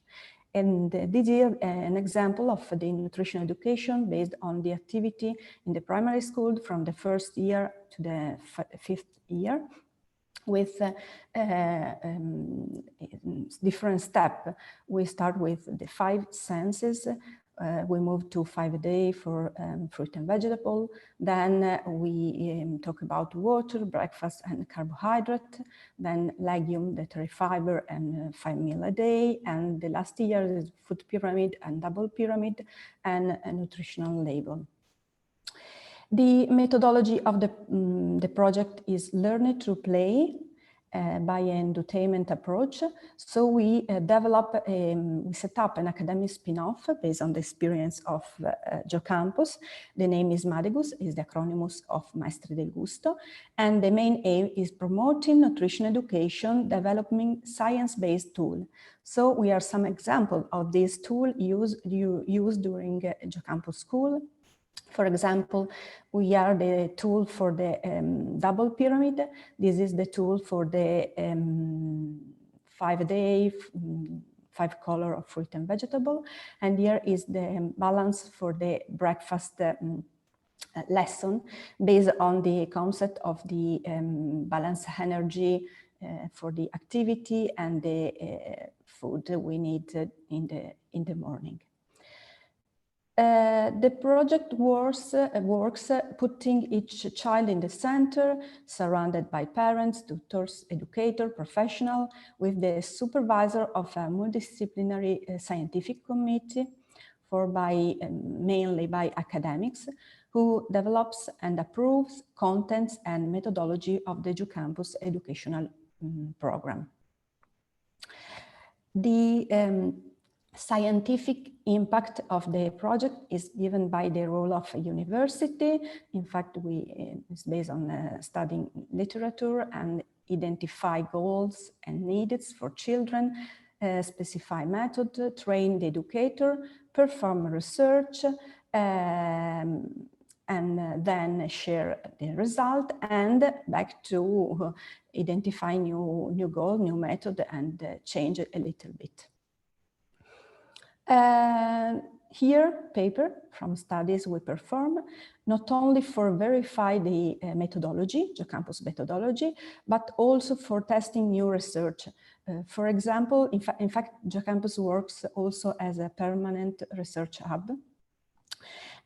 And this is an example of the nutrition education based on the activity in the primary school from the first year to the fifth year, with different steps. We start with the 5 senses. We move to 5 a day for fruit and vegetable. Then we talk about water, breakfast and carbohydrate. Then legume, dietary fiber, and 5 meals a day. And the last year is food pyramid and double pyramid and a nutritional label. The methodology of the project is learn through play by an edutainment approach. So we we set up an academic spin-off based on the experience of GeoCampus. The name is Madegus, is the acronym of Maestri del Gusto. And the main aim is promoting nutrition education, developing science-based tool. So we are some example of this tool used during GeoCampus school. For example, we are the tool for the double pyramid. This is the tool for the 5 a day, 5 color of fruit and vegetable. And here is the balance for the breakfast lesson based on the concept of the balanced energy for the activity and the food we need in the morning. The project works putting each child in the center, surrounded by parents, tutors, educator, professional, with the supervisor of a multidisciplinary scientific committee, mainly by academics, who develops and approves contents and methodology of the JUCampus educational program. The scientific impact of the project is given by the role of a university. In fact, it's based on studying literature and identify goals and needs for children, specify method, train the educator, perform research, and then share the result, and back to identify new goal, new method, and change it a little bit. Here, paper from studies we perform, not only for verify the methodology, JUCampus methodology, but also for testing new research. For example, in fact, JUCampus works also as a permanent research hub.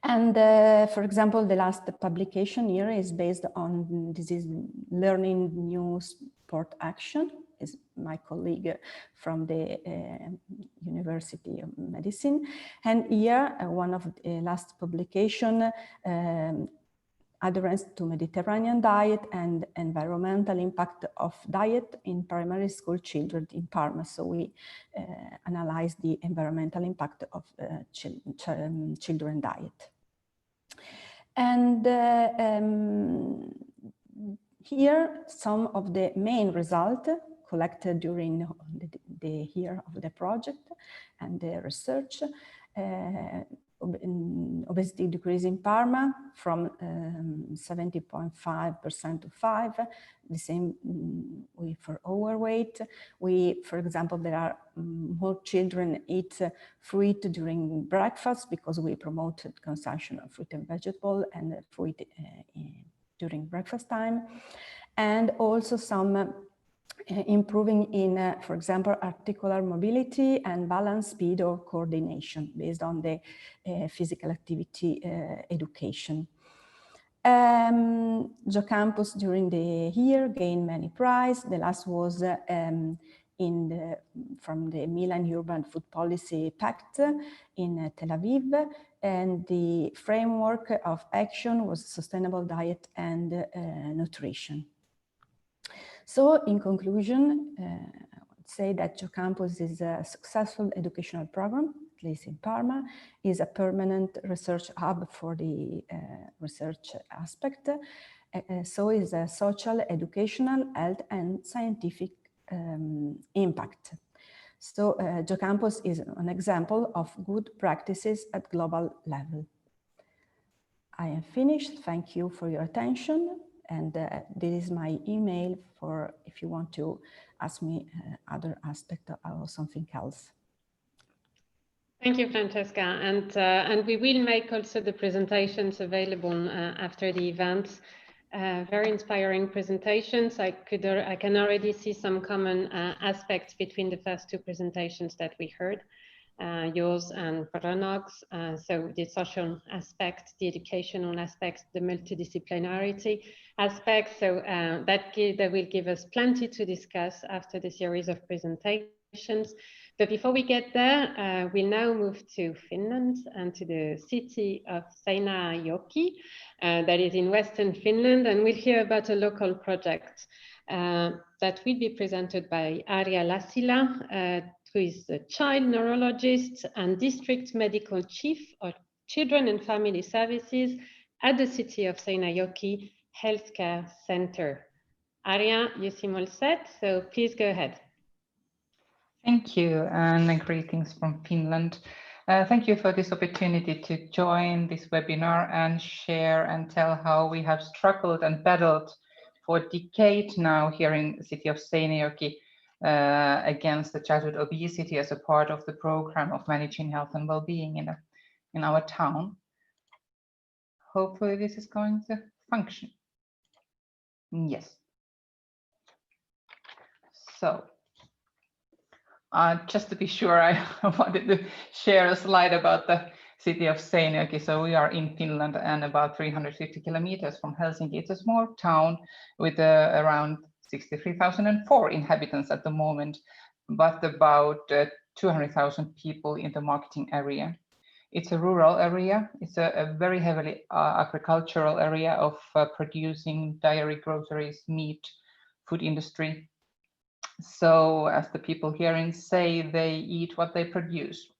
And for example, the last publication here is based on learning new sport action. Is my colleague from the University of Medicine. And here, one of the last publication adherence to Mediterranean diet and environmental impact of diet in primary school children in Parma. So we analyze the environmental impact of children diet. And here, some of the main results collected during the year of the project and the research. Obesity decrease in Parma from 70.5% to 5%. The same for overweight. For example, there are more children eat fruit during breakfast because we promoted consumption of fruit and vegetable and fruit during breakfast time. And also some improving in, for example, articular mobility and balance, speed, or coordination based on the physical activity education. JUCampus during the year gained many prizes. The last was from the Milan Urban Food Policy Pact in Tel Aviv, and the framework of action was sustainable diet and nutrition. So in conclusion, I would say that JUCampus is a successful educational program, at least in Parma, is a permanent research hub for the research aspect. So is a social, educational, health, and scientific impact. So JUCampus is an example of good practices at global level. I am finished. Thank you for your attention. And this is my email for if you want to ask me other aspect or something else. Thank you, Francesca. And we will make also the presentations available after the event. Very inspiring presentations. I can already see some common aspects between the first two presentations that we heard. Yours and Pronog's, so the social aspect, the educational aspects, the multidisciplinarity aspect. So that will give us plenty to discuss after the series of presentations. But before we get there, we'll now move to Finland and to the city of Seinäjoki, that is in Western Finland, and we'll hear about a local project that will be presented by Arja Lassila, who is the child neurologist and district medical chief of Children and Family Services at the city of Seinäjoki Healthcare Center. Arja, you seem all set, so please go ahead. Thank you, and greetings from Finland. Thank you for this opportunity to join this webinar and share and tell how we have struggled and battled for a decade now here in the city of Seinäjoki against the childhood obesity as a part of the program of managing health and well-being in our town. Hopefully this is going to function. Yes. So just to be sure, I wanted to share a slide about the city of Seinäjoki. So we are in Finland and about 350 kilometers from Helsinki. It's a small town with around 63,004 inhabitants at the moment, but about 200,000 people in the marketing area. It's a rural area. It's a very heavily agricultural area of producing dairy, groceries, meat, food industry. So as the people herein say, they eat what they produce.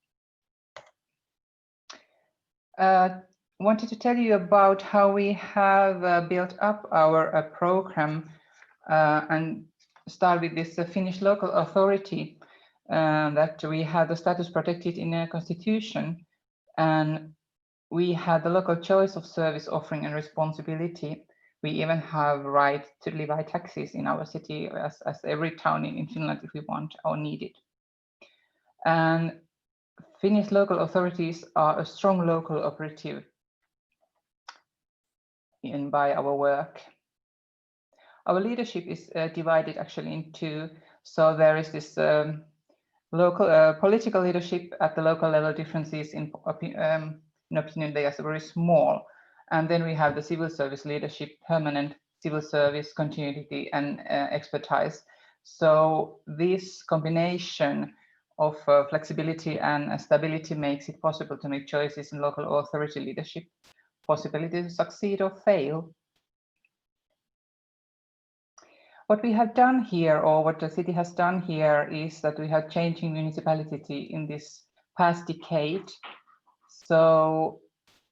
Wanted to tell you about how we have built up our program and start with this Finnish local authority that we had the status protected in a constitution, and we had the local choice of service offering and responsibility. We even have right to levy taxes in our city as every town in Finland if we want or need it. And Finnish local authorities are a strong local operative by our work. Our leadership is divided actually in two. So there is this local political leadership at the local level. Differences in opinion, they are very small. And then we have the civil service leadership, permanent civil service, continuity and expertise. So this combination of flexibility and stability makes it possible to make choices in local authority leadership, possibility to succeed or fail. What we have done here, or what the city has done here, is that we have changing municipality in this past decade. So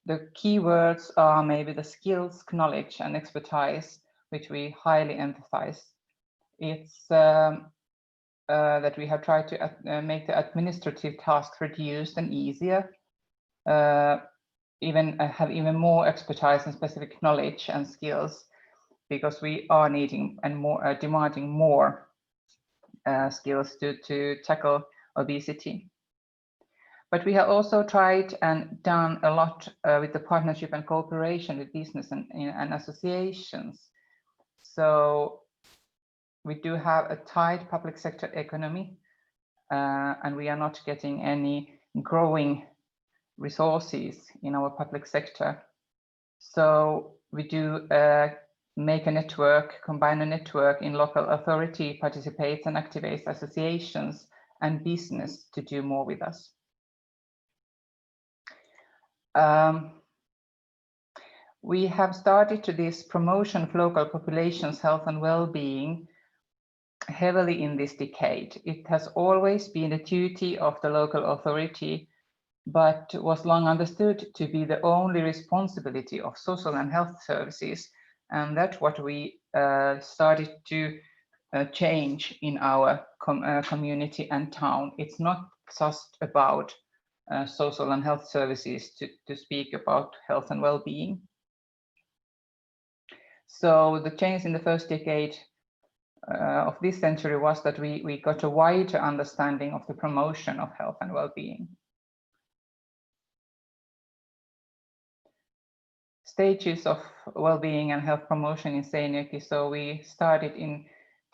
the key words are maybe the skills, knowledge, and expertise, which we highly emphasize. It's that we have tried to make the administrative tasks reduced and easier, have even more expertise and specific knowledge and skills, because we are needing and more demanding more skills to tackle obesity. But we have also tried and done a lot with the partnership and cooperation with business and associations. So we do have a tight public sector economy, and we are not getting any growing resources in our public sector. So we do make a network, combine a network in local authority, participates and activates associations and business to do more with us. We have started to this promotion of local populations' health and well-being heavily in this decade. It has always been a duty of the local authority, but was long understood to be the only responsibility of social and health services. And that's what we started to change in our community and town. It's not just about social and health services to speak about health and well-being. So the change in the first decade of this century was that we got a wider understanding of the promotion of health and well-being. Stages of well-being and health promotion in Seinäjoki. So we started in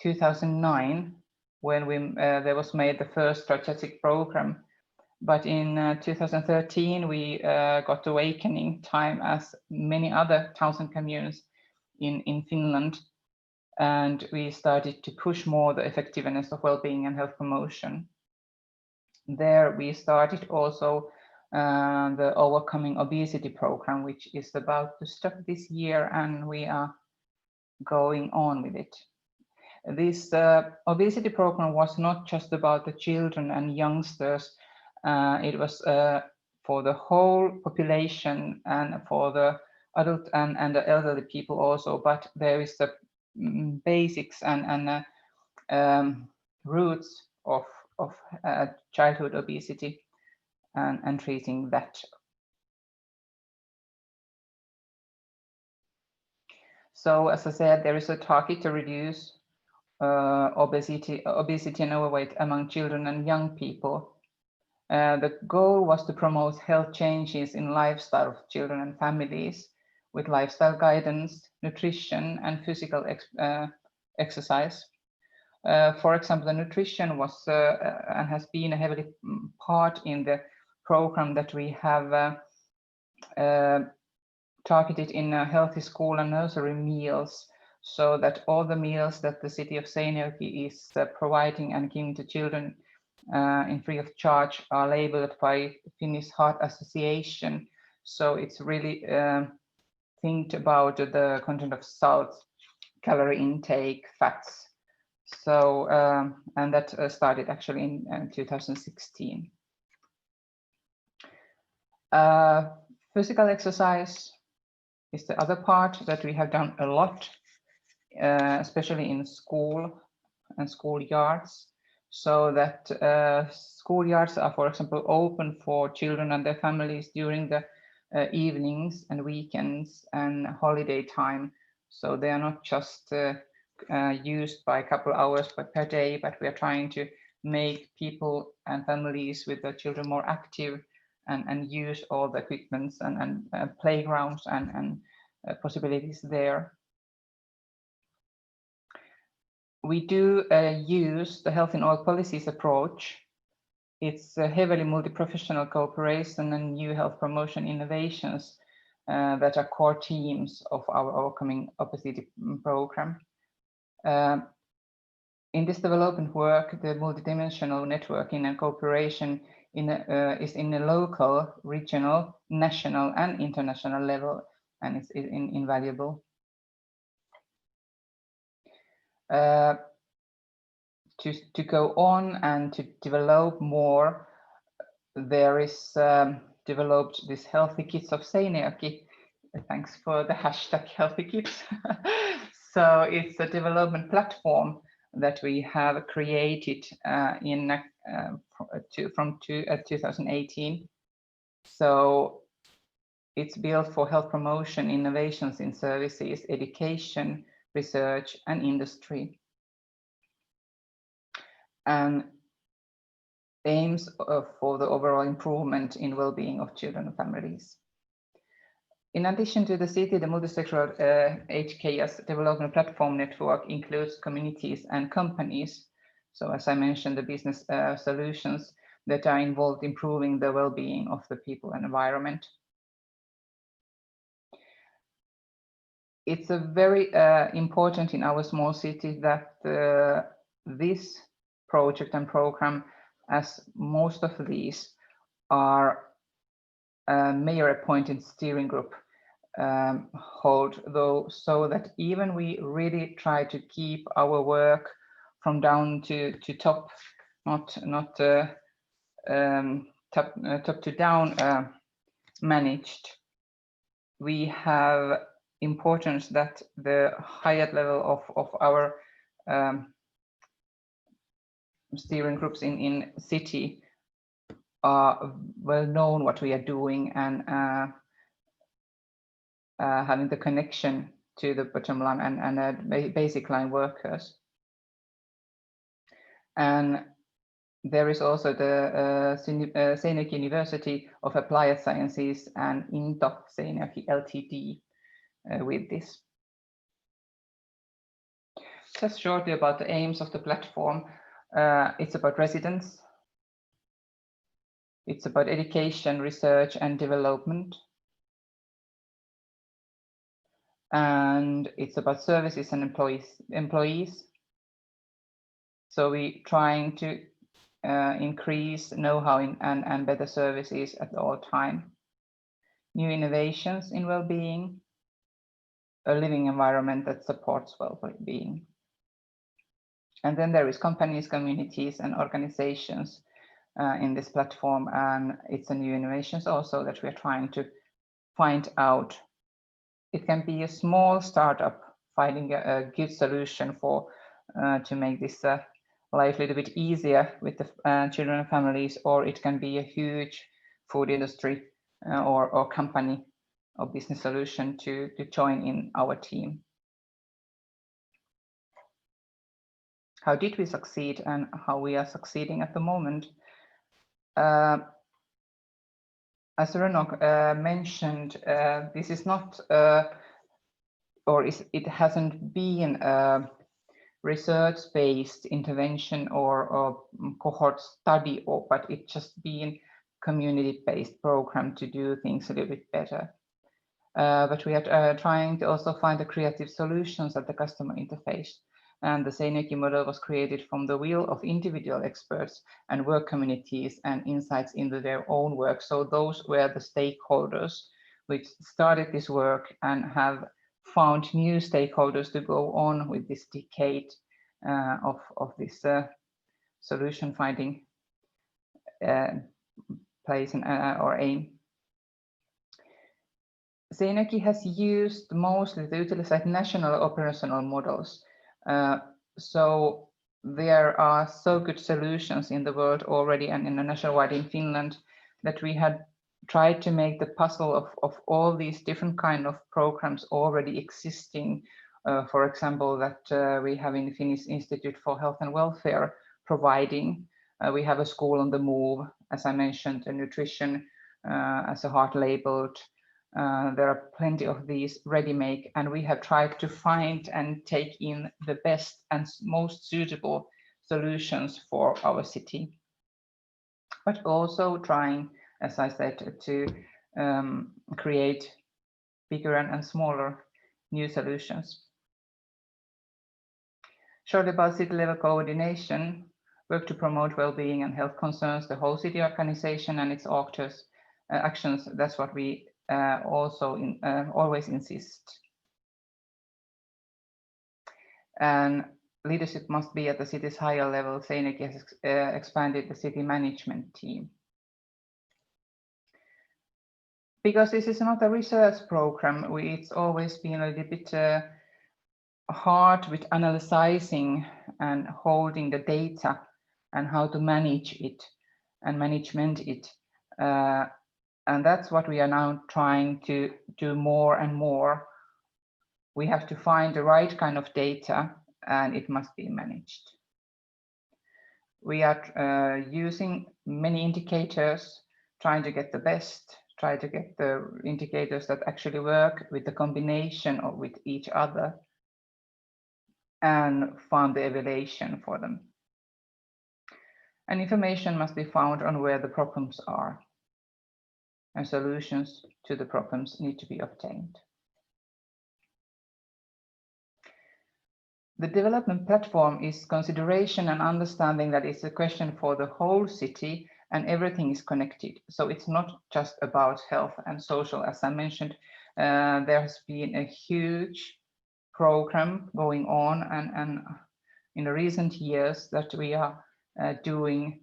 2009 when there was made the first strategic program. But in 2013, we got awakening time as many other towns and communes in Finland. And we started to push more the effectiveness of well-being and health promotion. There we started also the Overcoming Obesity program, which is about to stop this year, and we are going on with it. This obesity program was not just about the children and youngsters. It was for the whole population and for the adult and the elderly people also, but there is the basics and roots of childhood obesity and treating that. So as I said, there is a target to reduce obesity and overweight among children and young people. The goal was to promote health changes in lifestyle of children and families with lifestyle guidance, nutrition, and physical exercise. For example, the nutrition was and has been a heavily part in the program that we have targeted in healthy school and nursery meals, so that all the meals that the city of Seinäjoki is providing and giving to children in free of charge are labeled by Finnish Heart Association. So it's really think about the content of salt, calorie intake, fats. So and that started actually in 2016. Physical exercise is the other part that we have done a lot, especially in school and schoolyards, so that schoolyards are, for example, open for children and their families during the evenings and weekends and holiday time. So they are not just used by a couple hours per day, but we are trying to make people and families with their children more active and use all the equipments and playgrounds and possibilities there. We do use the health in all policies approach. It's a heavily multi-professional cooperation and new health promotion innovations that are core themes of our upcoming obesity program. In this development work, the multidimensional networking and cooperation is in a local, regional, national, and international level, and it's invaluable. To go on and to develop more, there is developed this Healthy Kids of Seinäjoki. Thanks for the hashtag Healthy Kids. So it's a development platform that we have created from 2018. So it's built for health promotion, innovations in services, education, research, and industry, and aims for the overall improvement in well-being of children and families. In addition to the city, the multisectoral HKS development platform network includes communities and companies. So as I mentioned, the business solutions that are involved in improving the well-being of the people and environment. It's a very important in our small city that this project and program, as most of these are mayor appointed steering group hold, though, so that even we really try to keep our work from down to top, not top to down managed. We have importance that the higher level of our steering groups in city are well known what we are doing and having the connection to the bottom line and basic line workers. And there is also the Seinäjoki University of Applied Sciences and Into Seinäjoki Ltd with this. Just shortly about the aims of the platform. It's about residents. It's about education, research, and development. And it's about services and employees. So we're trying to increase know-how and better services at all time. New innovations in well-being, a living environment that supports well-being. And then there is companies, communities, and organizations in this platform, and it's a new innovations also that we're trying to find out. It can be a small startup finding a good solution for to make this life a little bit easier with the children and families, or it can be a huge food industry or company or business solution to join in our team. How did we succeed and how we are succeeding at the moment? As Renok mentioned, this is not, it hasn't been a research-based intervention or cohort study, but it's just been community-based program to do things a little bit better. But we are trying to also find the creative solutions at the customer interface. And the Seinäjoki model was created from the will of individual experts and work communities and insights into their own work. So those were the stakeholders which started this work and have found new stakeholders to go on with this decade of this solution finding place or aim. Seinäjoki has used mostly to utilize national operational models. So there are so good solutions in the world already and in the nationwide in Finland that we had tried to make the puzzle of all these different kind of programs already existing. For example, that we have in the Finnish Institute for Health and Welfare providing. We have a school on the move, as I mentioned, a nutrition as a heart labeled. There are plenty of these ready-made, and we have tried to find and take in the best and most suitable solutions for our city. But also trying, as I said, to create bigger and smaller new solutions. Shortly about city level coordination, work to promote well-being and health concerns, the whole city organization and its actors, actions, that's what we also always insist. And leadership must be at the city's higher level. Seinäjoki has expanded the city management team. Because this is not a research program, it's always been a little bit hard with analyzing and holding the data and how to manage it and management it. And that's what we are now trying to do more and more. We have to find the right kind of data and it must be managed. We are using many indicators, trying to get the best, try to get the indicators that actually work with the combination or with each other and find the evaluation for them. And information must be found on where the problems are. And solutions to the problems need to be obtained. The development platform is consideration and understanding that it's a question for the whole city and everything is connected. So it's not just about health and social. As I mentioned, there has been a huge program going on and in the recent years that we are doing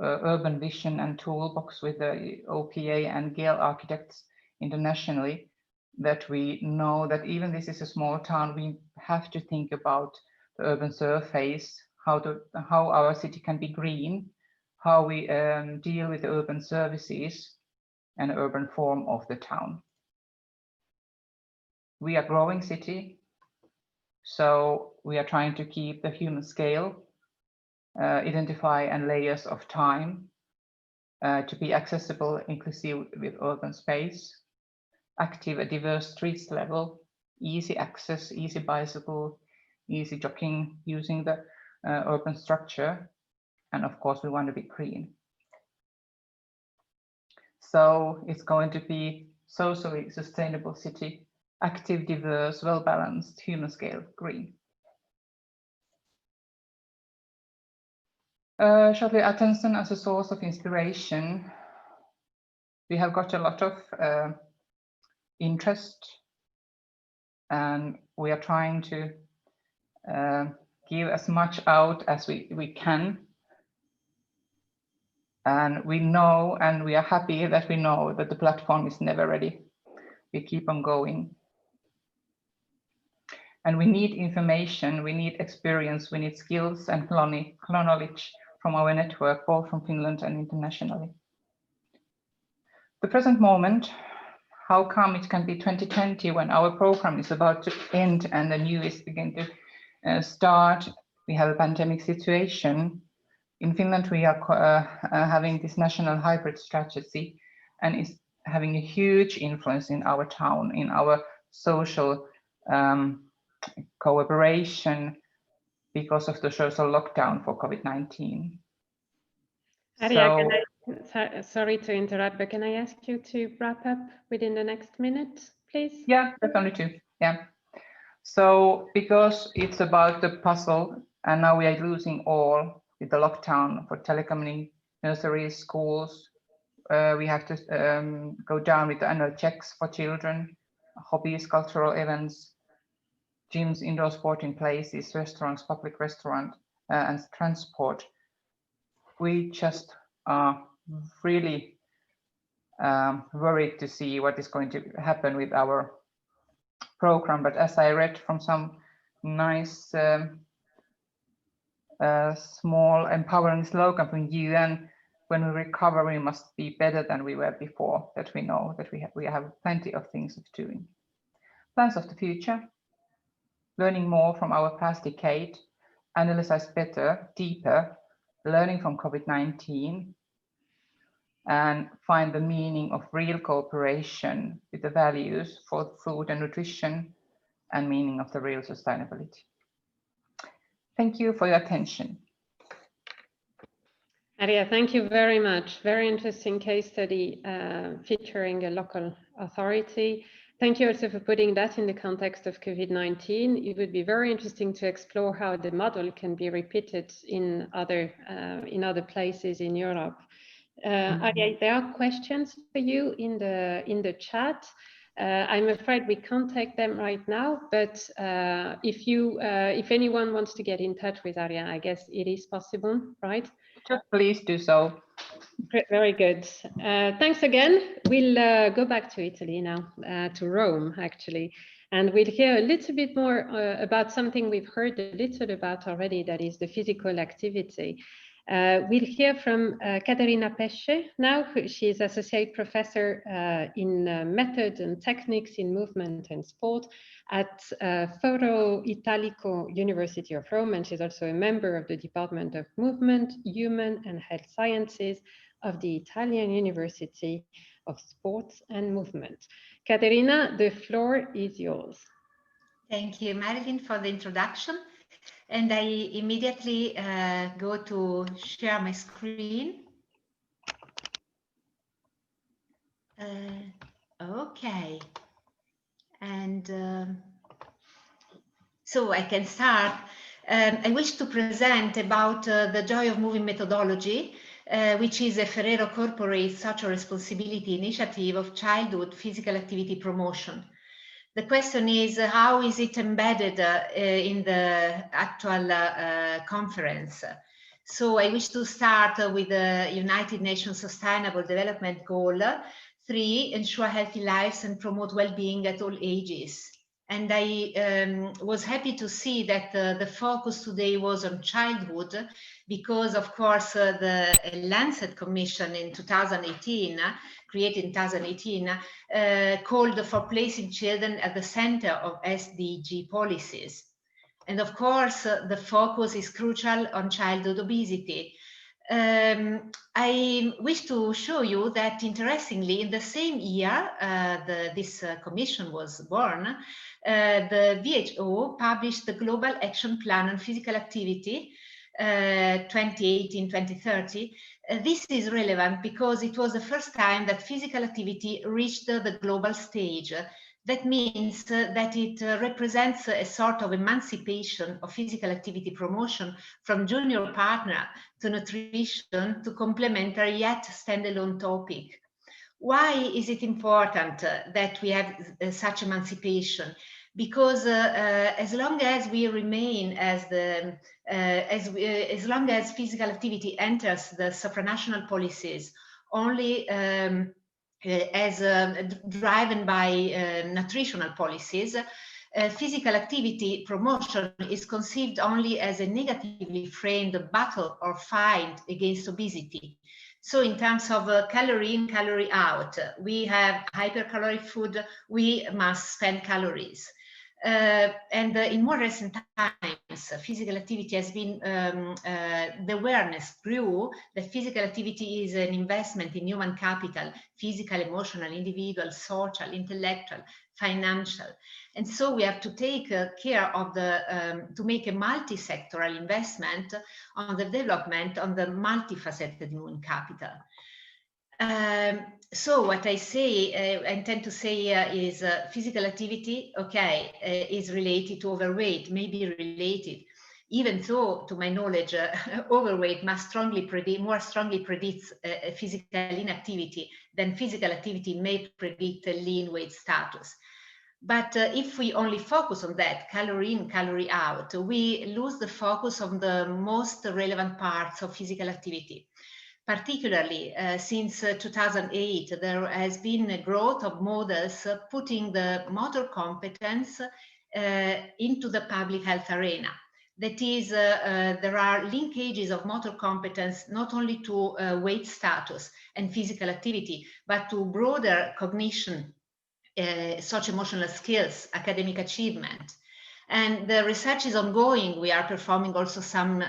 urban vision and toolbox with the OPA and GALE architects internationally, that we know that even this is a small town, we have to think about the urban surface, how our city can be green, how we deal with the urban services and urban form of the town. We are a growing city, so we are trying to keep the human scale, identify and layers of time to be accessible, inclusive with urban space, active at diverse streets level, easy access, easy bicycle, easy jogging using the urban structure. And of course, we want to be green. So it's going to be socially sustainable city, active, diverse, well-balanced, human scale, green. Shortly, attention as a source of inspiration. We have got a lot of interest and we are trying to give as much out as we can. And we know and we are happy that we know that the platform is never ready. We keep on going. And we need information, we need experience, we need skills and knowledge from our network, both from Finland and internationally. The present moment, how come it can be 2020 when our program is about to end and the new is beginning to start? We have a pandemic situation. In Finland, we are having this national hybrid strategy and is having a huge influence in our town, in our social cooperation because of the social lockdown for COVID-19. Arja, Sorry to interrupt, but can I ask you to wrap up within the next minute, please? Yeah, definitely too. Yeah. So because it's about the puzzle, and now we are losing all with the lockdown for telecommunications, nurseries, schools. We have to go down with the annual checks for children, hobbies, cultural events, gyms, indoor sporting places, restaurants, public restaurant, and transport. We just are really worried to see what is going to happen with our program. But as I read from some nice small empowering slogan from UN, when we recover, we must be better than we were before, that we know that we have plenty of things of doing. Plans of the future, learning more from our past decade, analyze better, deeper, learning from COVID-19, and find the meaning of real cooperation with the values for food and nutrition and meaning of the real sustainability. Thank you for your attention. Maria, thank you very much. Very interesting case study featuring a local authority. Thank you also for putting that in the context of COVID-19. It would be very interesting to explore how the model can be repeated in other places in Europe. Aria, there are questions for you in the chat. I'm afraid we can't take them right now, but if anyone wants to get in touch with Aria, I guess it is possible, right? Just please do so. Great, very good. Thanks again. We'll go back to Italy now, to Rome actually, and we'll hear a little bit more about something we've heard a little about already, that is the physical activity. We'll hear from Caterina Pesce now. She is Associate Professor in Methods and Techniques in Movement and Sport at Foro Italico University of Rome, and she's also a member of the Department of Movement, Human and Health Sciences of the Italian University of Sports and Movement. Caterina, the floor is yours. Thank you, Marilyn, for the introduction. And I immediately go to share my screen. Okay. And so I can start. I wish to present about the Joy of Moving methodology, which is a Ferrero Corporate social responsibility initiative of childhood physical activity promotion. The question is, how is it embedded in the actual conference? So I wish to start with the United Nations Sustainable Development Goal 3, ensure healthy lives and promote well-being at all ages. And I was happy to see that the focus today was on childhood, because of course the Lancet Commission in 2018, created in 2018, called for placing children at the center of SDG policies. And of course, the focus is crucial on childhood obesity. I wish to show you that, interestingly, in the same year this commission was born, the WHO published the Global Action Plan on Physical Activity 2018-2030. This is relevant because it was the first time that physical activity reached the global stage. That means that it represents a sort of emancipation of physical activity promotion from junior partner to nutrition to complementary yet standalone topic. Why is it important that we have such emancipation? Because as long as we remain as the as long as physical activity enters the supranational policies only as driven by nutritional policies, physical activity promotion is conceived only as a negatively framed battle or fight against obesity. So in terms of calorie in, calorie out, we have hypercaloric food, we must spend calories. And in more recent times, physical activity has been, the awareness grew that physical activity is an investment in human capital, physical, emotional, individual, social, intellectual, financial. And so we have to take care of the, to make a multi-sectoral investment on the development on the multifaceted human capital. So what I intend to say is physical activity, okay, is related to overweight, may be related, even though, to my knowledge, overweight more strongly predicts physical inactivity than physical activity may predict a lean weight status. But if we only focus on that, calorie in, calorie out, we lose the focus on the most relevant parts of physical activity. Particularly since 2008, there has been a growth of models putting the motor competence into the public health arena. That is, there are linkages of motor competence not only to weight status and physical activity, but to broader cognition, socio-emotional skills, academic achievement. And the research is ongoing. We are performing also some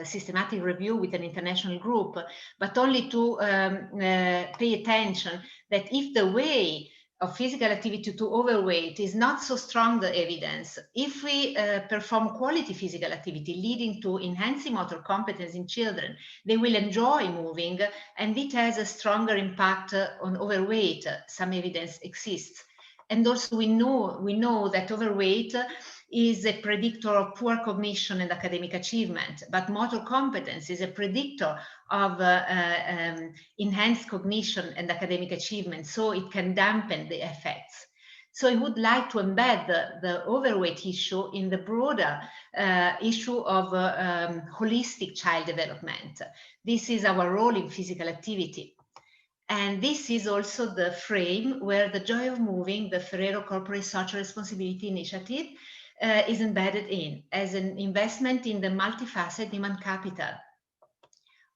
systematic review with an international group, but only to pay attention that if the way of physical activity to overweight is not so strong the evidence, if we perform quality physical activity leading to enhancing motor competence in children, they will enjoy moving, and it has a stronger impact on overweight. Some evidence exists. And also we know that overweight is a predictor of poor cognition and academic achievement, but motor competence is a predictor of enhanced cognition and academic achievement, so it can dampen the effects. So I would like to embed the overweight issue in the broader issue of holistic child development. This is our role in physical activity. And this is also the frame where the Joy of Moving, the Ferrero Corporate Social Responsibility Initiative, is embedded in as an investment in the multifaceted human capital.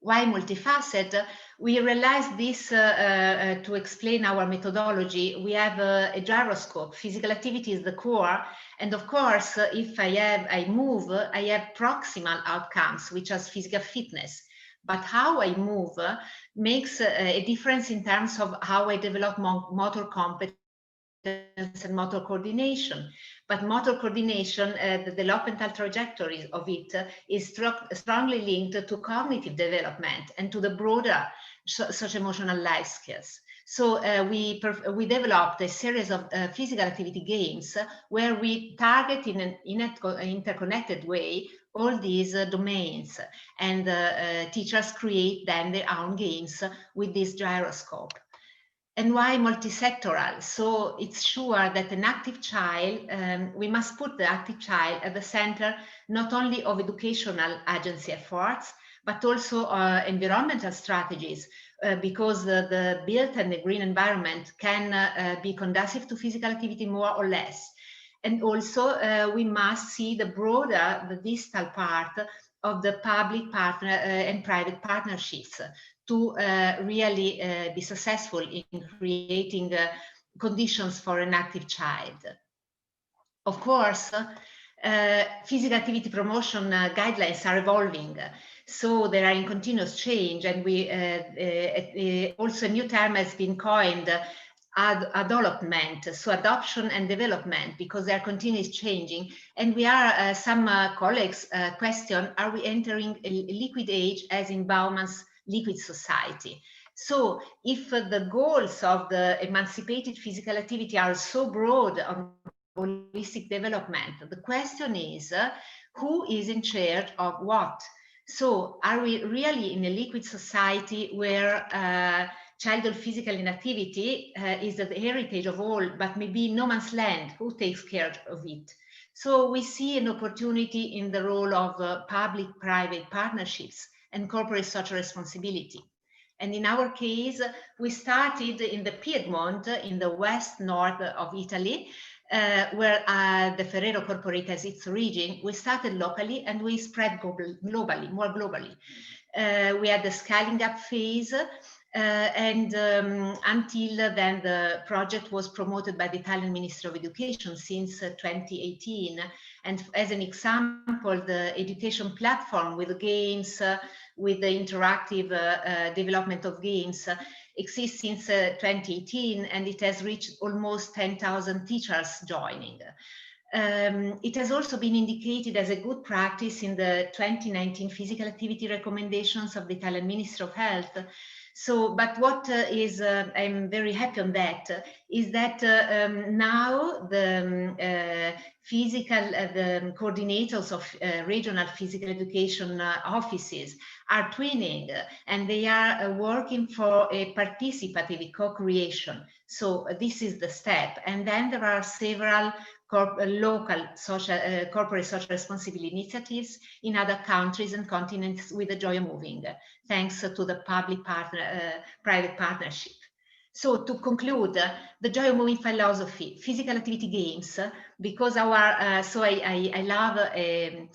Why multifaceted? We realized this to explain our methodology. We have a gyroscope. Physical activity is the core. And of course, if I move, I have proximal outcomes, which is physical fitness. But how I move makes a difference in terms of how I develop motor competence and motor coordination. But motor coordination, the developmental trajectory of it is strongly linked to cognitive development and to the broader socio-emotional life skills. So we developed a series of physical activity games where we target in an interconnected way all these domains, and teachers create then their own games with this gyroscope. And why multisectoral? So it's sure that an active child, we must put the active child at the center not only of educational agency efforts, but also environmental strategies, because the built and the green environment can be conducive to physical activity more or less. And also we must see the broader, the distal part of the public partner and private partnerships to really be successful in creating conditions for an active child. Of course, physical activity promotion guidelines are evolving, so they are in continuous change, and we also a new term has been coined, adolopment, so adoption and development, because they are continuously changing. And we are, some colleagues question, are we entering a liquid age as in Bauman's liquid society? So if the goals of the emancipated physical activity are so broad on holistic development, the question is, who is in charge of what? So are we really in a liquid society where childhood physical inactivity is the heritage of all, but maybe no man's land? Who takes care of it? So we see an opportunity in the role of public-private partnerships and corporate social responsibility. And in our case, we started in the Piedmont, in the west-north of Italy, where the Ferrero Corporate has its origin. We started locally and we spread globally, more globally. We had the scaling up phase, and until then the project was promoted by the Italian Ministry of Education since 2018. And as an example, the education platform with the games, with the interactive development of games exists since 2018, and it has reached almost 10,000 teachers joining. It has also been indicated as a good practice in the 2019 physical activity recommendations of the Italian Ministry of Health. So, but what is, I'm very happy on that, is that now the the coordinators of regional physical education offices are twinning, and they are working for a participative co-creation. So this is the step. And then there are several local social, corporate social responsibility initiatives in other countries and continents with the joy of moving, thanks to the public-private partnership. So to conclude, the joy of moving philosophy, physical activity games, because our, so I love a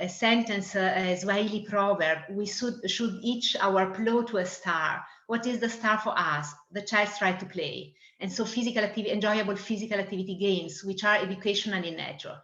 sentence, a Swahili proverb, we should each our plow to a star. What is the star for us? The child's right to play. And so physical activity, enjoyable physical activity games, which are educational in nature.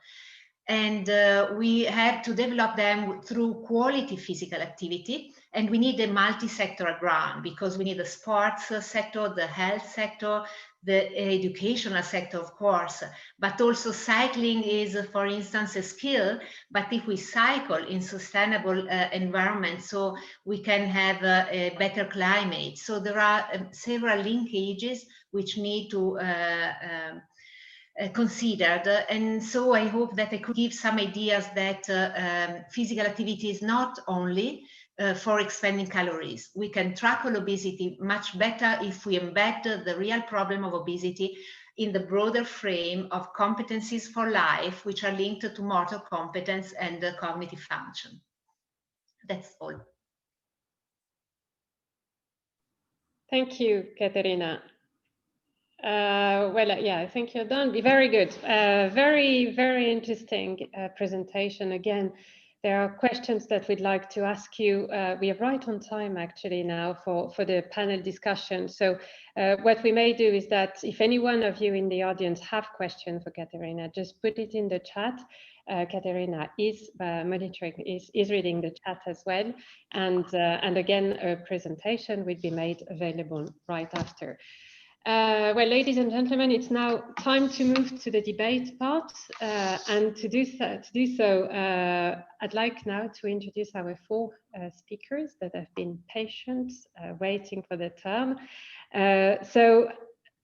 And we have to develop them through quality physical activity. And we need a multi-sectoral ground, because we need the sports sector, the health sector, the educational sector, of course, but also cycling is, for instance, a skill. But if we cycle in sustainable environment, so we can have a better climate. So there are several linkages which need to considered, and so I hope that I could give some ideas that physical activity is not only for expending calories. We can tackle obesity much better if we embed the real problem of obesity in the broader frame of competencies for life, which are linked to motor competence and cognitive function. That's all. Thank you, Caterina. Well, yeah, I think you're done. Very good. Very, very interesting presentation. Again, there are questions that we'd like to ask you. We are right on time actually now for the panel discussion. So what we may do is that if any one of you in the audience have questions for Caterina, just put it in the chat. Caterina is monitoring, is reading the chat as well. And again, a presentation will be made available right after. Well, ladies and gentlemen, it's now time to move to the debate part. And to do so, I'd like now to introduce our four speakers that have been patient, waiting for their turn. So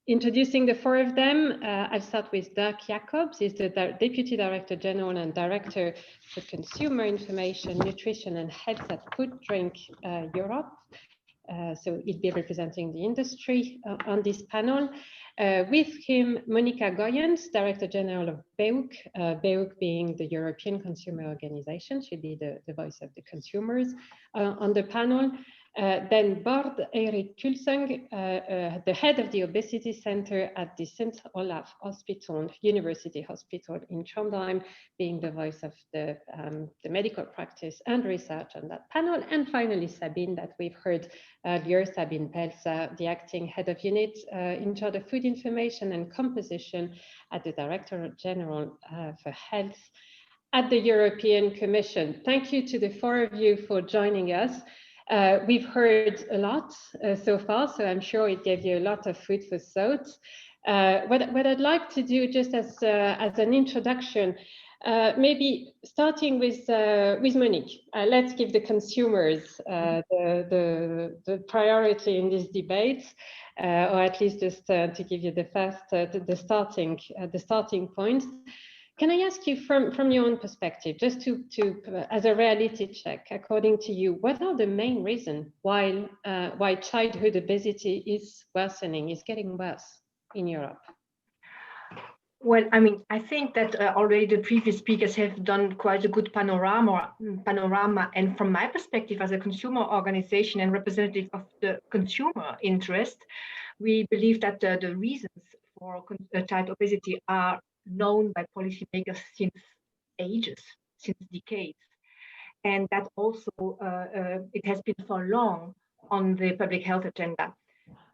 introducing the four of them, I'll start with Dirk Jacobs. He's the Deputy Director General and Director for Consumer Information, Nutrition and Health at Food Drink Europe. So he'll be representing the industry on this panel. With him, Monica Goyens, Director General of BEUC, BEUC being the European Consumer Organization. She'll be the voice of the consumers on the panel. Then Bård Eirik Kulsung, the head of the Obesity Center at the St. Olaf Hospital, University Hospital in Trondheim, being the voice of the medical practice and research on that panel. And finally, Sabine, that we've heard earlier, Sabine Pelzer, the acting head of unit in charge of food information and composition at the Director General for Health at the European Commission. Thank you to the four of you for joining us. We've heard a lot so far, so I'm sure it gave you a lot of food for thought. What I'd like to do, just as an introduction, maybe starting with Monique. Let's give the consumers the priority in this debate, or at least just to give you the first, the starting point. Can I ask you from your own perspective, just to as a reality check, according to you, what are the main reasons why childhood obesity is worsening, is getting worse in Europe? Well, I mean, I think that already the previous speakers have done quite a good panorama. And from my perspective as a consumer organization and representative of the consumer interest, we believe that the reasons for child obesity are known by policymakers since ages, since decades. And that also, it has been for long on the public health agenda.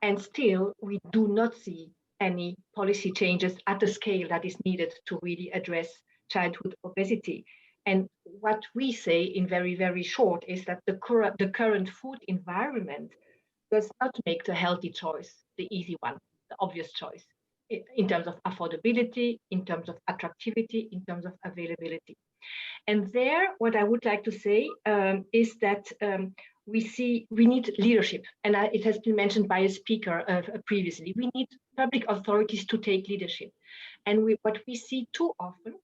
And still, we do not see any policy changes at the scale that is needed to really address childhood obesity. And what we say in very, very short is that the current food environment does not make the healthy choice the easy one, the obvious choice, in terms of affordability, in terms of attractivity, in terms of availability. And there, what I would like to say is that we need leadership, and it has been mentioned by a speaker previously. We need public authorities to take leadership, and what we see too often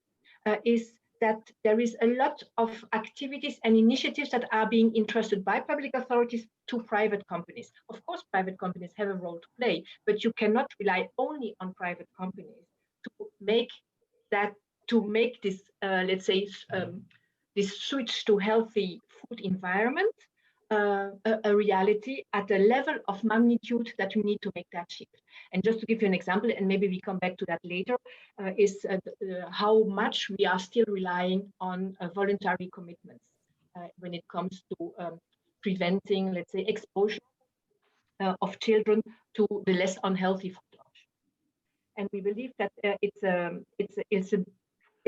is that there is a lot of activities and initiatives that are being entrusted by public authorities to private companies. Of course, private companies have a role to play, but you cannot rely only on private companies to make this, let's say, this switch to healthy food environment a reality at a level of magnitude that we need to make that shift. And just to give you an example, and maybe we come back to that later, is how much we are still relying on voluntary commitments when it comes to preventing, let's say, exposure of children to the less unhealthy food option. And we believe that it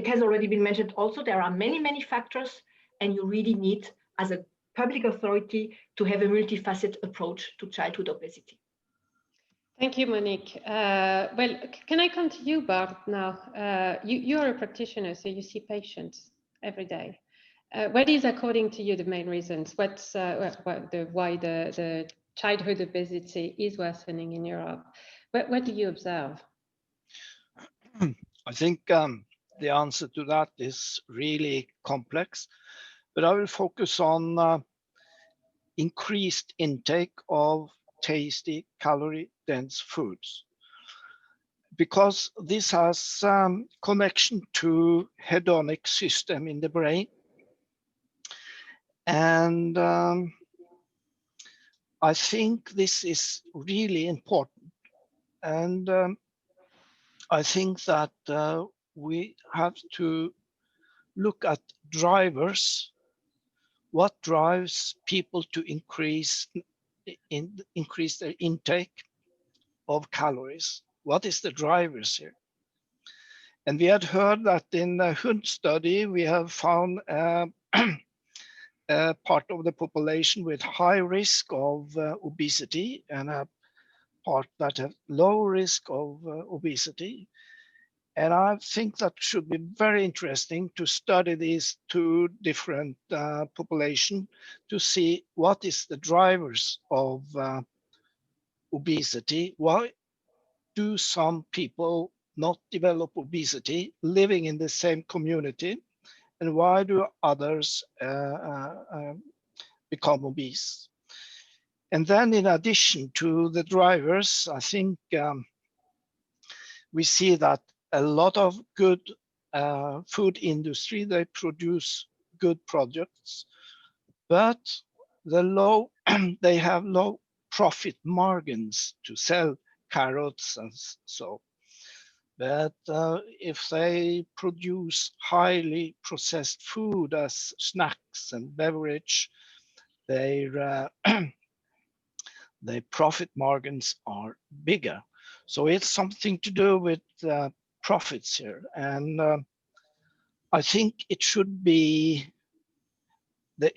has already been mentioned also, there are many, many factors, and you really need, as a public authority, to have a multifaceted approach to childhood obesity. Thank you, Monique. Well, can I come to you, Bart, now? You are a practitioner, so you see patients every day. What is, according to you, the main reasons? What's why the childhood obesity is worsening in Europe? What do you observe? I think the answer to that is really complex, but I will focus on increased intake of tasty, calorie-dense foods, because this has connection to hedonic system in the brain. And I think this is really important. And I think that we have to look at drivers. What drives people to increase their intake of calories? What is the drivers here? And we had heard that in the Hunt study, we have found a part of the population with high risk of obesity and a part that have low risk of obesity. And I think that should be very interesting to study these two different populations to see what is the drivers of obesity. Why do some people not develop obesity living in the same community? And why do others become obese? And then in addition to the drivers, I think we see that a lot of good food industry, they produce good products, but they have low profit margins to sell carrots and so. But if they produce highly processed food as snacks and beverage, their profit margins are bigger. So it's something to do with profits here. And I think it should be, the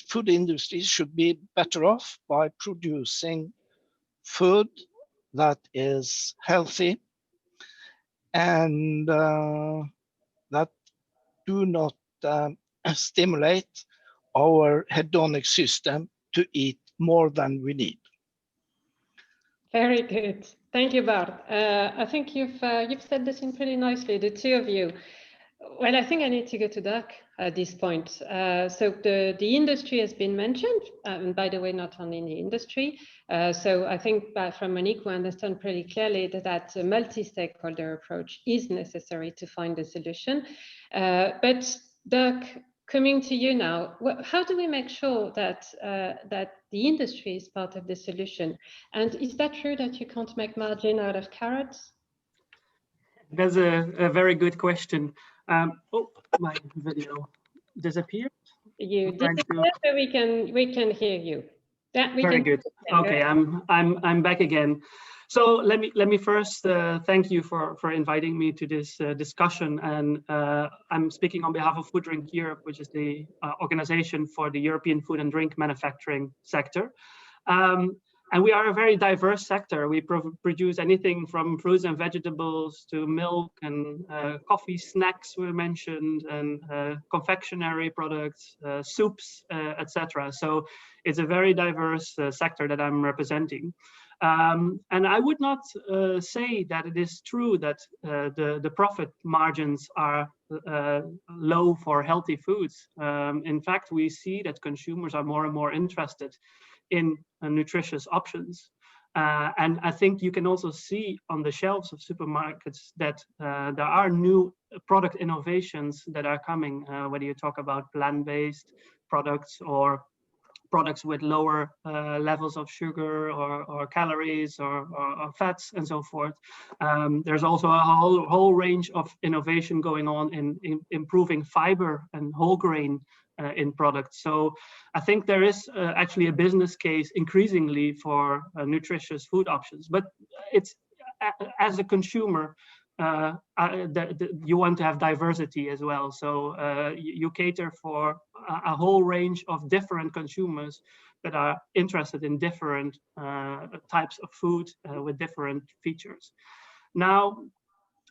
food industry should be better off by producing food that is healthy and that do not stimulate our hedonic system to eat more than we need. Very good. Thank you, Bart. I think you've said this in pretty nicely, the two of you. Well, I think I need to go to Doug at this point. So the industry has been mentioned, and by the way, not only in the industry. So I think from Monique, we understand pretty clearly that a multi-stakeholder approach is necessary to find a solution. But Doug, coming to you now, how do we make sure that the industry is part of the solution? And is that true that you can't make margin out of carrots? That's a very good question. Oh, my video disappeared. You disappeared, so we can hear you. Yeah, very good. Okay, I'm back again. So let me first thank you for inviting me to this discussion. And I'm speaking on behalf of Food Drink Europe, which is the organization for the European food and drink manufacturing sector. And we are a very diverse sector. We produce anything from fruits and vegetables to milk and coffee, snacks were mentioned, and confectionery products, soups, etc. So it's a very diverse sector that I'm representing. And I would not say that it is true that the profit margins are low for healthy foods. In fact, we see that consumers are more and more interested in nutritious options. And I think you can also see on the shelves of supermarkets that there are new product innovations that are coming, whether you talk about plant-based products or products with lower levels of sugar or calories or fats and so forth. There's also a whole range of innovation going on in improving fiber and whole grain in products. So I think there is actually a business case increasingly for nutritious food options, but it's as a consumer, you want to have diversity as well. So you cater for a whole range of different consumers that are interested in different types of food with different features. Now,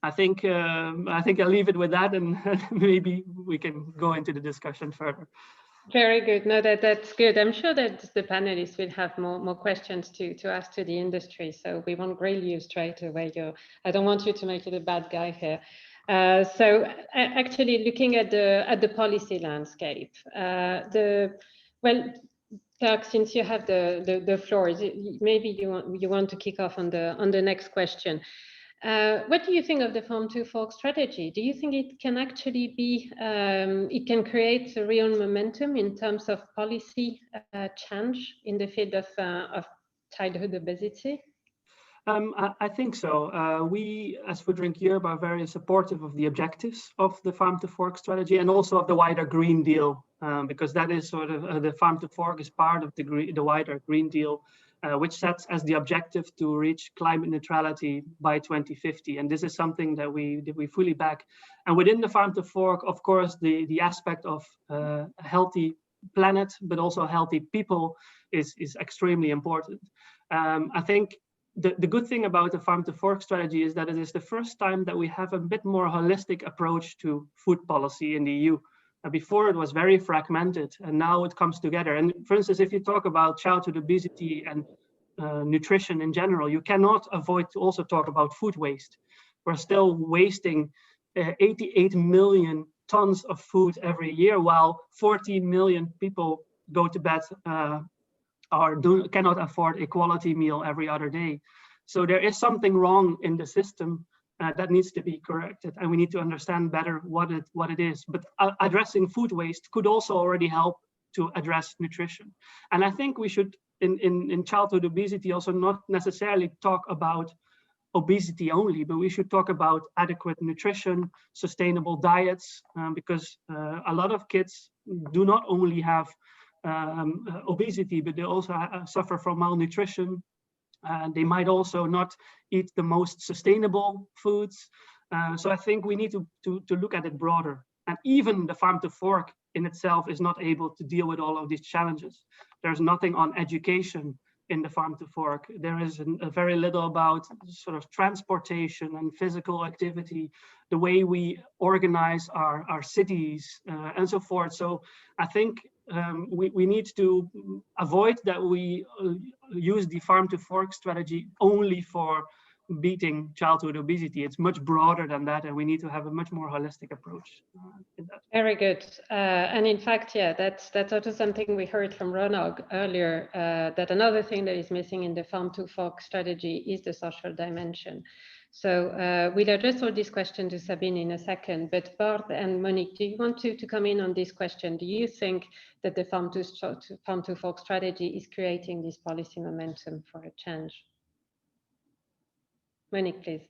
I think I'll leave it with that, and maybe we can go into the discussion further. Very good. No, that's good. I'm sure that the panelists will have more questions to ask to the industry. So we won't grill you straight away. I don't want you to make it a bad guy here. So actually, looking at the policy landscape, Kirk, since you have the floor, maybe you want to kick off on the next question. What do you think of the Farm to Fork strategy? Do you think it can actually be, it can create a real momentum in terms of policy change in the field of childhood obesity? I think so. We, as Food Drink Europe, are very supportive of the objectives of the Farm to Fork strategy and also of the wider Green Deal, because that is sort of the Farm to Fork is part of the wider Green Deal, which sets as the objective to reach climate neutrality by 2050. And this is something that we fully back. And within the Farm to Fork, of course, the aspect of a healthy planet, but also healthy people is extremely important. I think the good thing about the Farm to Fork strategy is that it is the first time that we have a bit more holistic approach to food policy in the EU. Before it was very fragmented, and now it comes together. And for instance, if you talk about childhood obesity and nutrition in general, you cannot avoid to also talk about food waste. We're still wasting 88 million tons of food every year, while 40 million people go to bed or cannot afford a quality meal every other day. So there is something wrong in the system that needs to be corrected, and we need to understand better what it is. But addressing food waste could also already help to address nutrition. And I think we should, in childhood obesity, also not necessarily talk about obesity only, but we should talk about adequate nutrition, sustainable diets, because a lot of kids do not only have obesity, but they also suffer from malnutrition. They might also not eat the most sustainable foods. So I think we need to look at it broader. And even the Farm to Fork in itself is not able to deal with all of these challenges. There's nothing on education in the Farm to Fork. There is a very little about sort of transportation and physical activity, the way we organize our cities and so forth. So I think we need to avoid that we use the Farm to Fork strategy only for beating childhood obesity. It's much broader than that, and we need to have a much more holistic approach in that. Very good. And in fact, yeah, that's also something we heard from Ronog earlier, that another thing that is missing in the Farm to Fork strategy is the social dimension. So we'll address all these questions to Sabine in a second, but Bart and Monique, do you want to come in on this question? Do you think that the Farm to Fork strategy is creating this policy momentum for a change? Monique, please.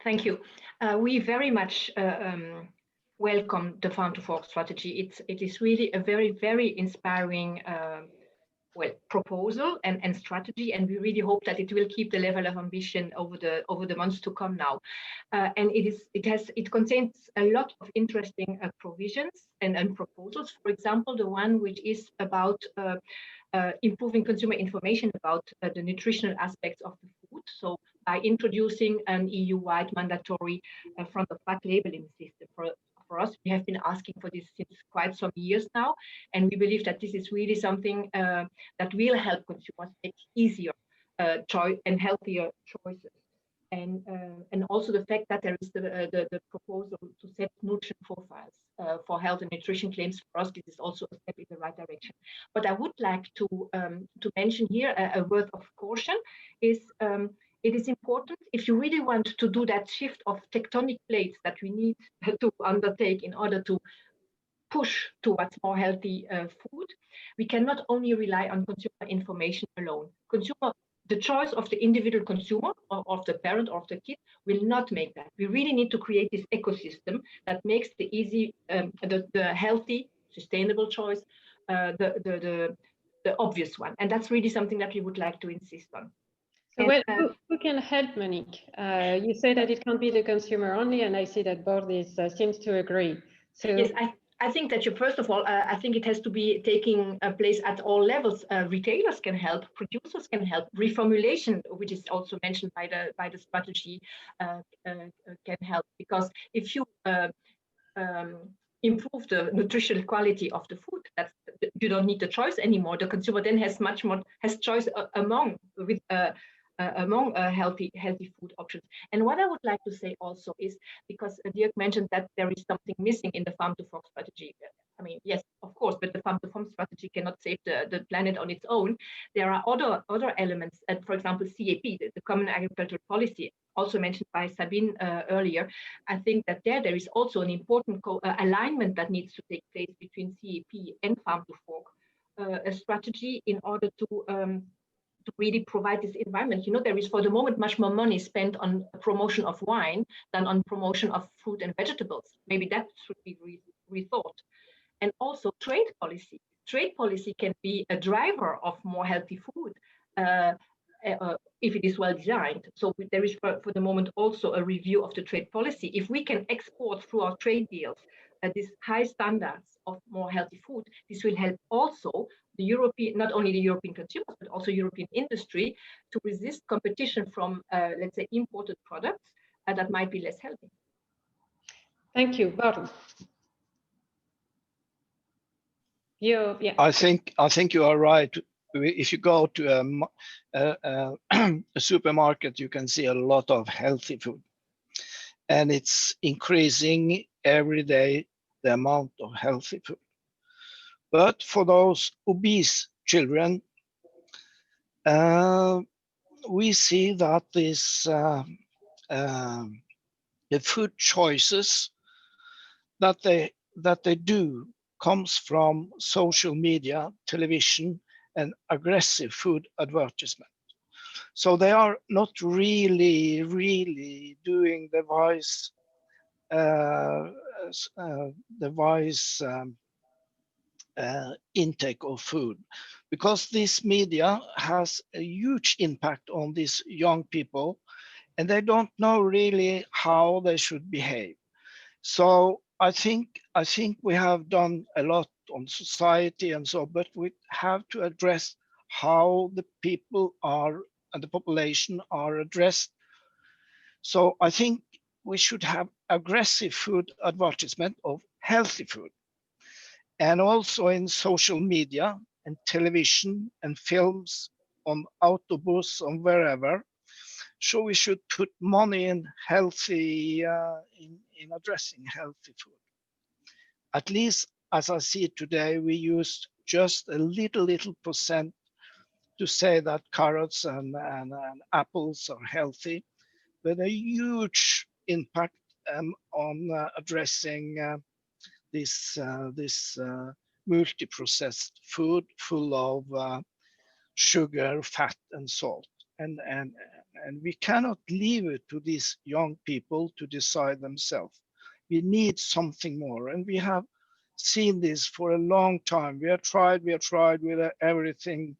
Thank you. We very much welcome the Farm to Fork strategy. It is really a very, very inspiring proposal and strategy, and we really hope that it will keep the level of ambition over the months to come now. And it contains a lot of interesting provisions and proposals. For example, the one which is about improving consumer information about the nutritional aspects of the food. So by introducing an EU-wide mandatory front of pack labeling system for us, we have been asking for this since quite some years now, and we believe that this is really something that will help consumers make easier choice and healthier choices. And also the fact that there is the proposal to set nutrient profiles for health and nutrition claims, for us, this is also a step in the right direction. But I would like to mention here a word of caution is it is important, if you really want to do that shift of tectonic plates that we need to undertake in order to push towards more healthy food, we cannot only rely on consumer information alone. The choice of the individual consumer or of the parent or of the kid will not make that. We really need to create this ecosystem that makes the easy, the healthy, sustainable choice, the obvious one. And that's really something that we would like to insist on. So who can help, Monique? You say that it can't be the consumer only, and I see that Boris seems to agree. So yes, I think that first of all, I think it has to be taking place at all levels. Retailers can help, producers can help, reformulation, which is also mentioned by the strategy, can help, because if you improve the nutritional quality of the food, you don't need the choice anymore. The consumer then has choice among healthy food options. And what I would like to say also is, because Dirk mentioned that there is something missing in the farm to fork strategy. I mean, yes, of course, but the farm to farm strategy cannot save the planet on its own. There are other elements, for example, CAP, the Common Agricultural Policy, also mentioned by Sabine earlier. I think that there is also an important alignment that needs to take place between CAP and farm to fork, a strategy in order to really provide this environment. You know, there is for the moment much more money spent on promotion of wine than on promotion of fruit and vegetables. Maybe that should be rethought. And also trade policy. Trade policy can be a driver of more healthy food if it is well designed. So there is for the moment also a review of the trade policy. If we can export through our trade deals these high standards of more healthy food, this will help also not only the European consumers, but also European industry to resist competition from, let's say, imported products that might be less healthy. Thank you, Boris. Yeah. I think you are right. If you go to a supermarket, you can see a lot of healthy food, and it's increasing every day the amount of healthy food. But for those obese children, we see that the food choices that they do comes from social media, television, and aggressive food advertisement. So they are not really doing the wise intake of food, because this media has a huge impact on these young people, and they don't know really how they should behave. So I think we have done a lot on society and so, but we have to address how the people are and the population are addressed. So I think we should have aggressive food advertisement of healthy food, and also in social media and television and films, on autobus, on wherever. So we should put money in healthy, in addressing healthy food. At least as I see it today, we use just a little percent to say that carrots and apples are healthy, but a huge impact on addressing this multi-processed food full of sugar, fat, and salt. And we cannot leave it to these young people to decide themselves. We need something more, and we have seen this for a long time. We have tried with everything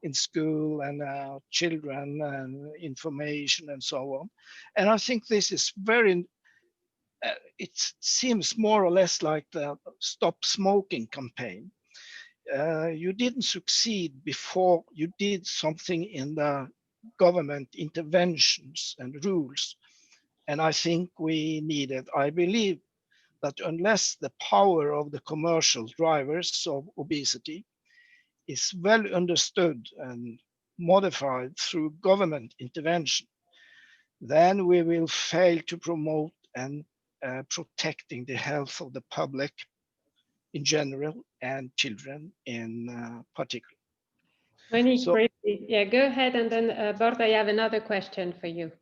in school and children and information and so on. And I think this is very, it seems more or less like the Stop Smoking campaign. you didn't succeed before you did something in the government interventions and rules. And I think we need it. I believe that unless the power of the commercial drivers of obesity is well understood and modified through government intervention, then we will fail to promote and protecting the health of the public in general and children in particular. Monique, So, briefly. Yeah, go ahead, and then Bart, I have another question for you.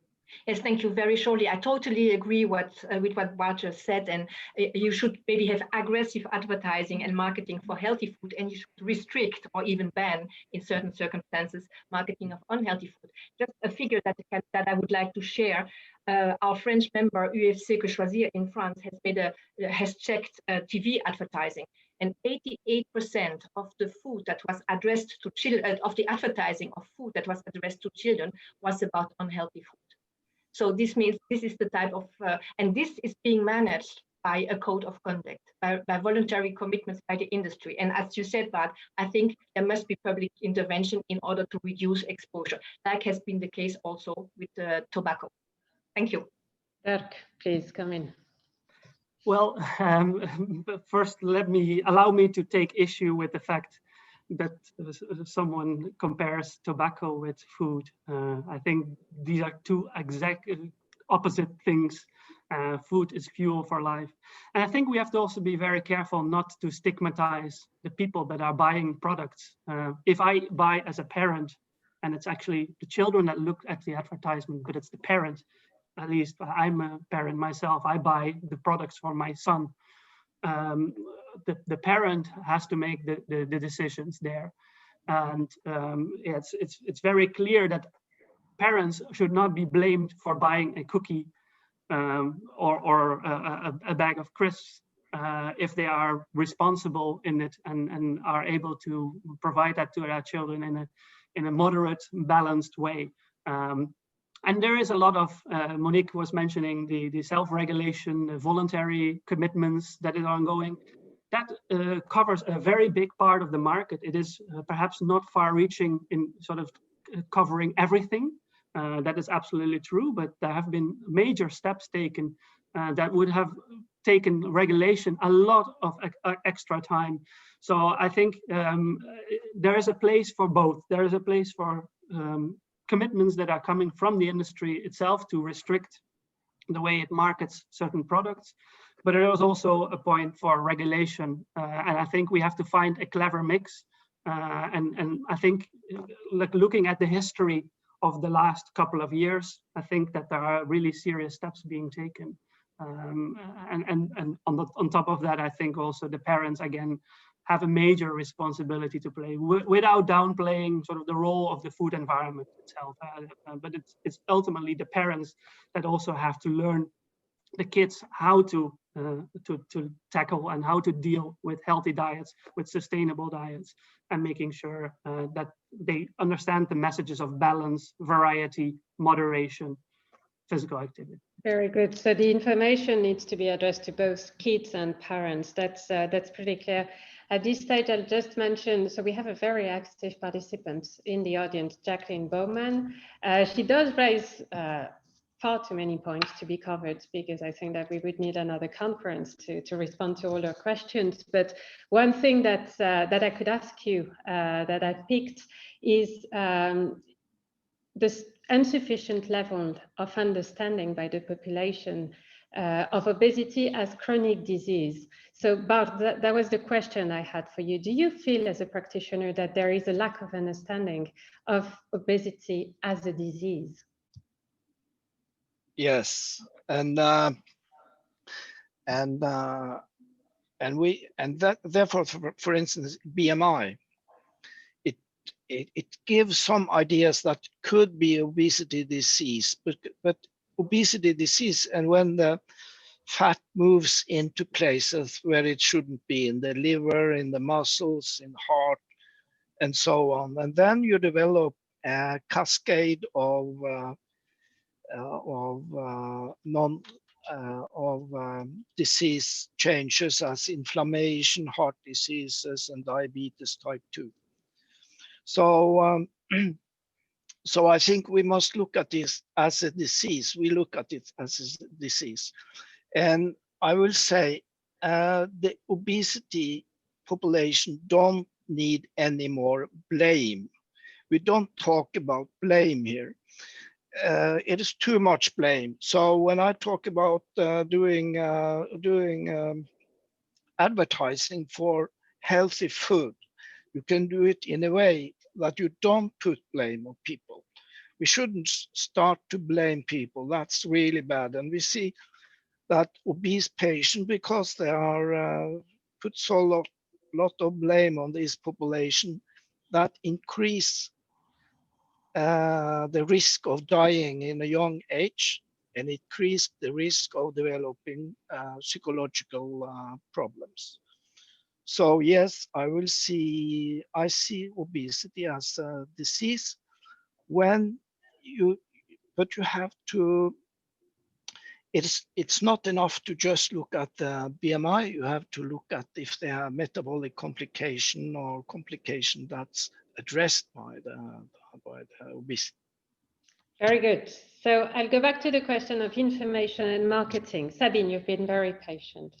Yes, thank you. Very shortly, I totally agree with what Bart just said, and you should maybe have aggressive advertising and marketing for healthy food, and you should restrict or even ban, in certain circumstances, marketing of unhealthy food. Just a figure that I would like to share. Our French member UFC Que Choisir in France has checked TV advertising, and 88% of the food that was addressed to children, of the advertising of food that was addressed to children, was about unhealthy food. So this means this is the type of, and this is being managed by a code of conduct, by voluntary commitments by the industry. And as you said, Bart, I think there must be public intervention in order to reduce exposure, like has been the case also with tobacco. Thank you. Dirk, please come in. Well, first, allow me to take issue with the fact that someone compares tobacco with food. I think these are two exact opposite things. Food is fuel for life. And I think we have to also be very careful not to stigmatize the people that are buying products. If I buy as a parent, and it's actually the children that look at the advertisement, but it's the parent, at least I'm a parent myself, I buy the products for my son. The parent has to make the decisions there, and it's very clear that parents should not be blamed for buying a cookie or a bag of crisps if they are responsible in it and are able to provide that to their children in a moderate, balanced way. And there is a lot of, Monique was mentioning the self-regulation, the voluntary commitments that is ongoing. That covers a very big part of the market. It is perhaps not far-reaching in sort of covering everything. That is absolutely true, but there have been major steps taken that would have taken regulation a lot of extra time. So I think there is a place for both. There is a place for commitments that are coming from the industry itself to restrict the way it markets certain products. But there is also a point for regulation. And I think we have to find a clever mix. And I think looking at the history of the last couple of years, I think that there are really serious steps being taken. And on top of that, I think also the parents, again, have a major responsibility to play without downplaying sort of the role of the food environment itself. But it's ultimately the parents that also have to learn the kids how to tackle and how to deal with healthy diets, with sustainable diets, and making sure that they understand the messages of balance, variety, moderation, physical activity. Very good. So the information needs to be addressed to both kids and parents. That's pretty clear. At this stage, I'll just mention, so we have a very active participant in the audience, Jacqueline Bowman. She does raise far too many points to be covered, because I think that we would need another conference to respond to all her questions. But one thing that I could ask you that I picked is this insufficient level of understanding by the population of obesity as chronic disease. So Bart, that was the question I had for you. Do you feel as a practitioner that there is a lack of understanding of obesity as a disease? yes, and therefore, for instance, BMI, it gives some ideas that could be obesity disease, but obesity disease, and when the fat moves into places where it shouldn't be, in the liver, in the muscles, in the heart, and so on, and then you develop a cascade of disease changes as inflammation, heart diseases, and diabetes type 2. So, so I think we must look at this as a disease. We look at it as a disease. And I will say the obesity population don't need any more blame. We don't talk about blame here. It is too much blame. So when I talk about doing advertising for healthy food, you can do it in a way that you don't put blame on people. We shouldn't start to blame people. That's really bad. And we see that obese patients, because they are put so lot of blame on this population, that increase the risk of dying in a young age, and increase the risk of developing psychological problems. So yes, I see obesity as a disease when but you have to, it's not enough to just look at the BMI. You have to look at if they have metabolic complication or complication that's addressed by the obesity. Very good. So I'll go back to the question of information and marketing. Sabine, you've been very patient.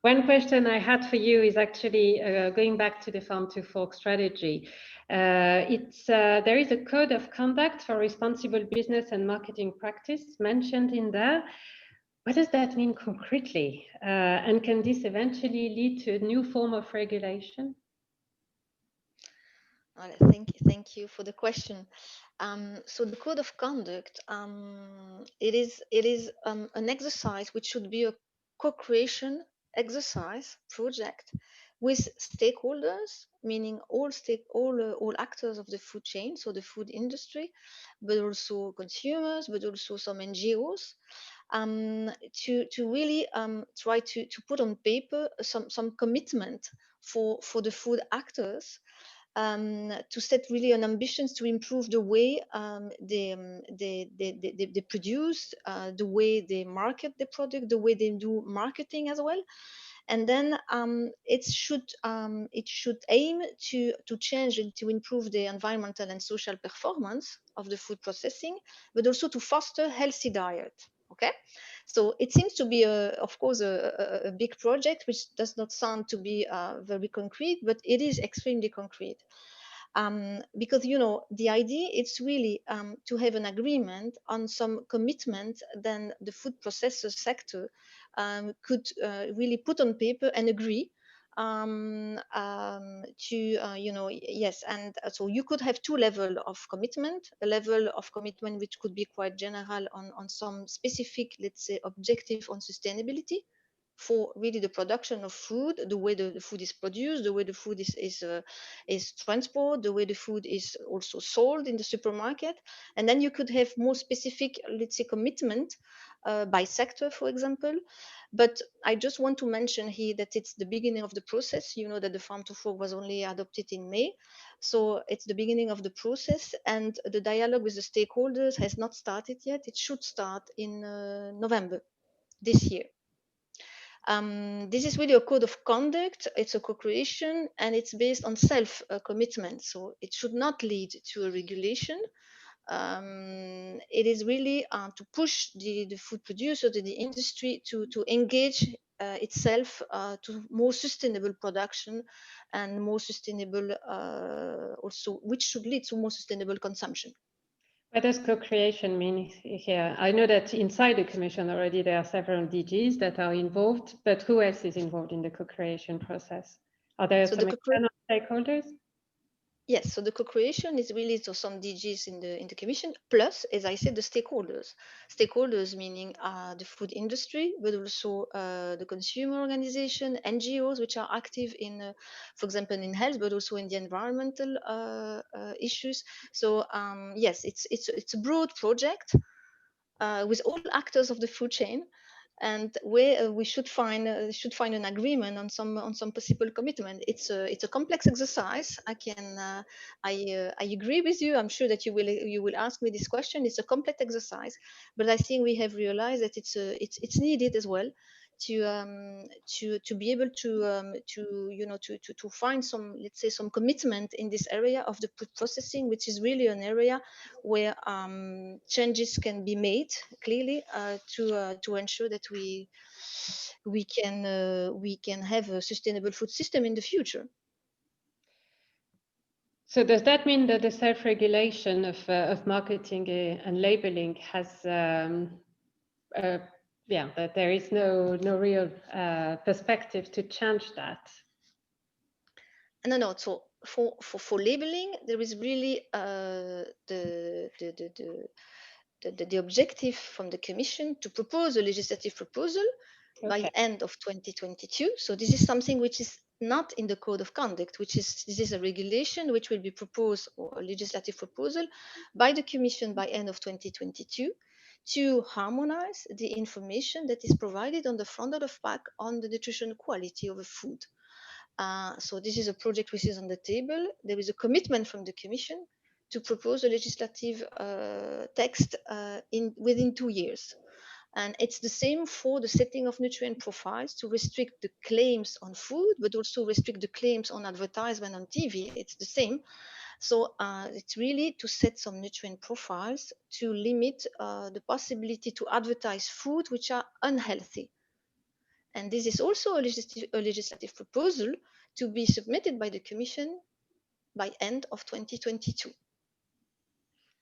One question I had for you is actually going back to the Farm to Fork strategy. There is a code of conduct for responsible business and marketing practice mentioned in there. What does that mean concretely? And can this eventually lead to a new form of regulation? Thank you for the question. So the code of conduct, it is an exercise which should be a co-creation exercise project with stakeholders, meaning all actors of the food chain, so the food industry, but also consumers, but also some NGOs, to really try to put on paper some commitment for the food actors, to set really an ambition to improve the way they produce, the way they market the product, the way they do marketing as well. And then it should aim to change and to improve the environmental and social performance of the food processing, but also to foster healthy diet. Okay, so it seems to be, of course, a big project, which does not sound to be very concrete, but it is extremely concrete. Because the idea is really to have an agreement on some commitment then the food processor sector could really put on paper and agree to yes. And so you could have two levels of commitment: a level of commitment which could be quite general on some specific, let's say, objective on sustainability for really the production of food, the way the food is produced, the way the food is transported, the way the food is also sold in the supermarket. And then you could have more specific, let's say, commitment by sector, for example. But I just want to mention here that it's the beginning of the process. You know that the Farm to Fork was only adopted in May. So it's the beginning of the process, and the dialogue with the stakeholders has not started yet. It should start in November this year. This is really a code of conduct. It's a co-creation, and it's based on self-commitment. So it should not lead to a regulation. It is really to push the food producers, the industry to engage itself to more sustainable production and more sustainable also, which should lead to more sustainable consumption. What does co-creation mean here? I know that inside the Commission already there are several DGs that are involved, but who else is involved in the co-creation process? Are there some external stakeholders? Yes, so the co-creation is really some DGs in the Commission, plus, as I said, the stakeholders. Stakeholders meaning the food industry, but also the consumer organization, NGOs, which are active in, for example, in health, but also in the environmental issues. So yes, it's a broad project with all actors of the food chain. and where we should find an agreement on some possible commitment. It's a complex exercise. I agree with you. I'm sure that you will ask me this question. It's a complex exercise, but I think we have realized that it's needed as well to be able to find some, let's say, some commitment in this area of the food processing, which is really an area where changes can be made clearly to ensure that we can have a sustainable food system in the future. So does that mean that the self-regulation of marketing and labeling has that there is no real perspective to change that? No. So for labeling, there is really the objective from the Commission to propose a legislative proposal by end of 2022. So this is something which is not in the Code of Conduct, this is a regulation which will be proposed, or a legislative proposal by the Commission by end of 2022 to harmonize the information that is provided on the front of the pack on the nutrition quality of a food. So this is a project which is on the table. There is a commitment from the Commission to propose a legislative text within 2 years. And it's the same for the setting of nutrient profiles, to restrict the claims on food, but also restrict the claims on advertisement on TV. It's the same. So it's really to set some nutrient profiles to limit the possibility to advertise food which are unhealthy. And this is also a legislative proposal to be submitted by the Commission by end of 2022.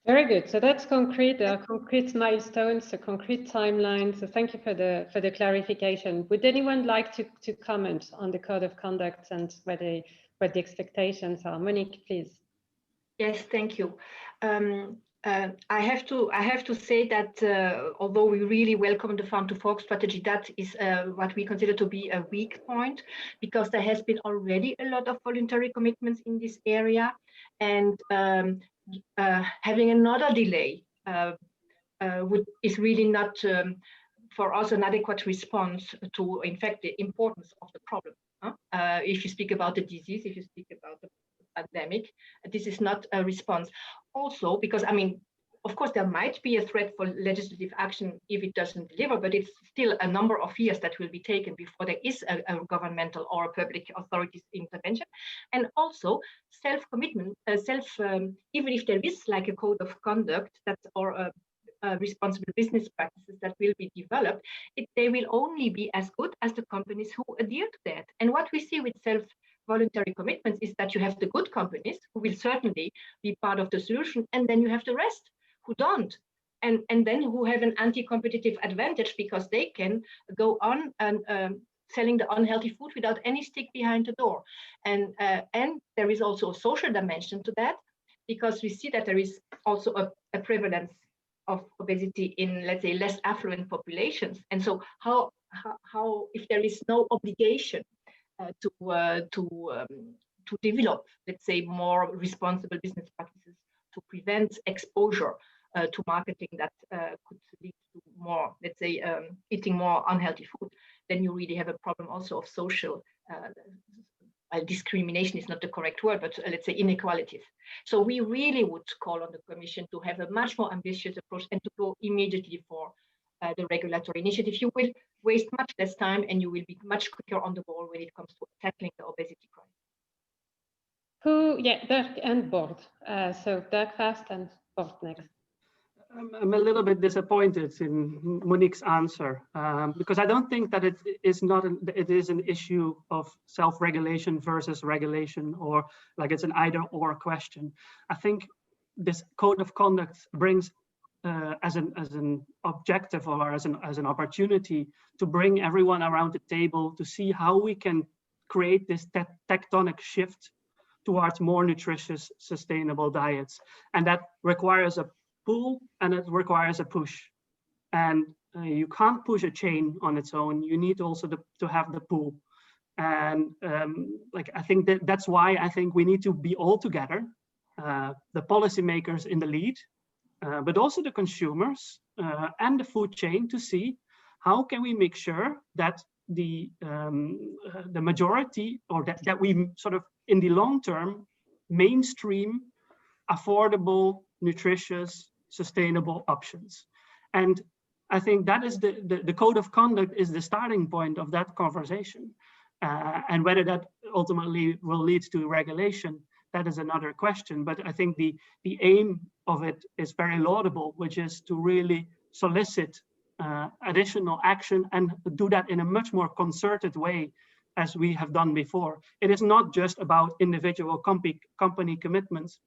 Very good. So that's concrete. There are concrete milestones, a concrete timeline. So thank you for the clarification. Would anyone like to comment on the Code of Conduct and what the expectations are? Monique, please. Yes, thank you. I have to say that although we really welcome the Farm to Fork strategy, that is what we consider to be a weak point, because there has been already a lot of voluntary commitments in this area, and having another delay is really not for us an adequate response to, in fact, the importance of the problem. If you speak about the disease, if you speak about the pandemic, this is not a response. Also, because of course, there might be a threat for legislative action if it doesn't deliver, but it's still a number of years that will be taken before there is a governmental or a public authorities intervention. And also self-commitment, even if there is like a code of conduct or responsible business practices that will be developed, they will only be as good as the companies who adhere to that. And what we see with voluntary commitments is that you have the good companies who will certainly be part of the solution, and then you have the rest who don't, and then who have an anti-competitive advantage because they can go on and selling the unhealthy food without any stick behind the door. And there is also a social dimension to that, because we see that there is also a prevalence of obesity in, let's say, less affluent populations. And so how if there is no obligation to develop, let's say, more responsible business practices to prevent exposure to marketing that could lead to more, let's say, eating more unhealthy food, then you really have a problem also of social discrimination is not the correct word, but let's say inequalities. So we really would call on the Commission to have a much more ambitious approach and to go immediately for the regulatory initiative. You will waste much less time and you will be much quicker on the ball when it comes to tackling the obesity crisis. Dirk and Bord. So Dirk first and Bord next. I'm a little bit disappointed in Monique's answer because I don't think that it is an issue of self-regulation versus regulation, or like it's an either-or question. I think this code of conduct brings as an objective or as an opportunity to bring everyone around the table to see how we can create this tectonic shift towards more nutritious, sustainable diets, and that requires a pull and it requires a push, and you can't push a chain on its own. You need also to have the pull, and I think that's why I think we need to be all together, the policymakers in the lead, but also the consumers and the food chain, to see how can we make sure that the majority, or that we sort of in the long term mainstream affordable, nutritious, sustainable options. And I think that is the code of conduct is the starting point of that conversation. And whether that ultimately will lead to regulation, that is another question. But I think the aim of it is very laudable, which is to really solicit additional action and do that in a much more concerted way as we have done before. It is not just about individual company commitments,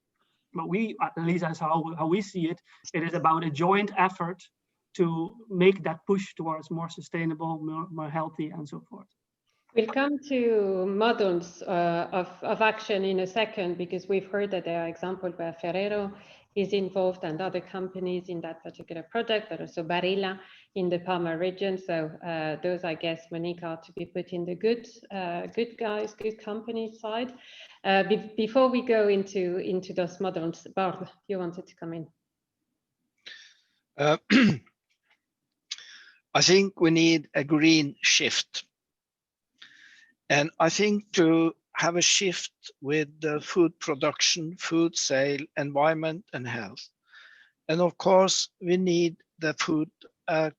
but we, at least as how we see it, it is about a joint effort to make that push towards more sustainable, more healthy, and so forth. We'll come to models of action in a second, because we've heard that there are examples where Ferrero is involved and other companies in that particular project, but also Barilla in the Parma region. So those, I guess, Monique, are to be put in the good guys, good company side. Before we go into those models, Bart, you wanted to come in. I think we need a green shift. And I think to have a shift with the food production, food sale, environment, and health. And of course, we need the food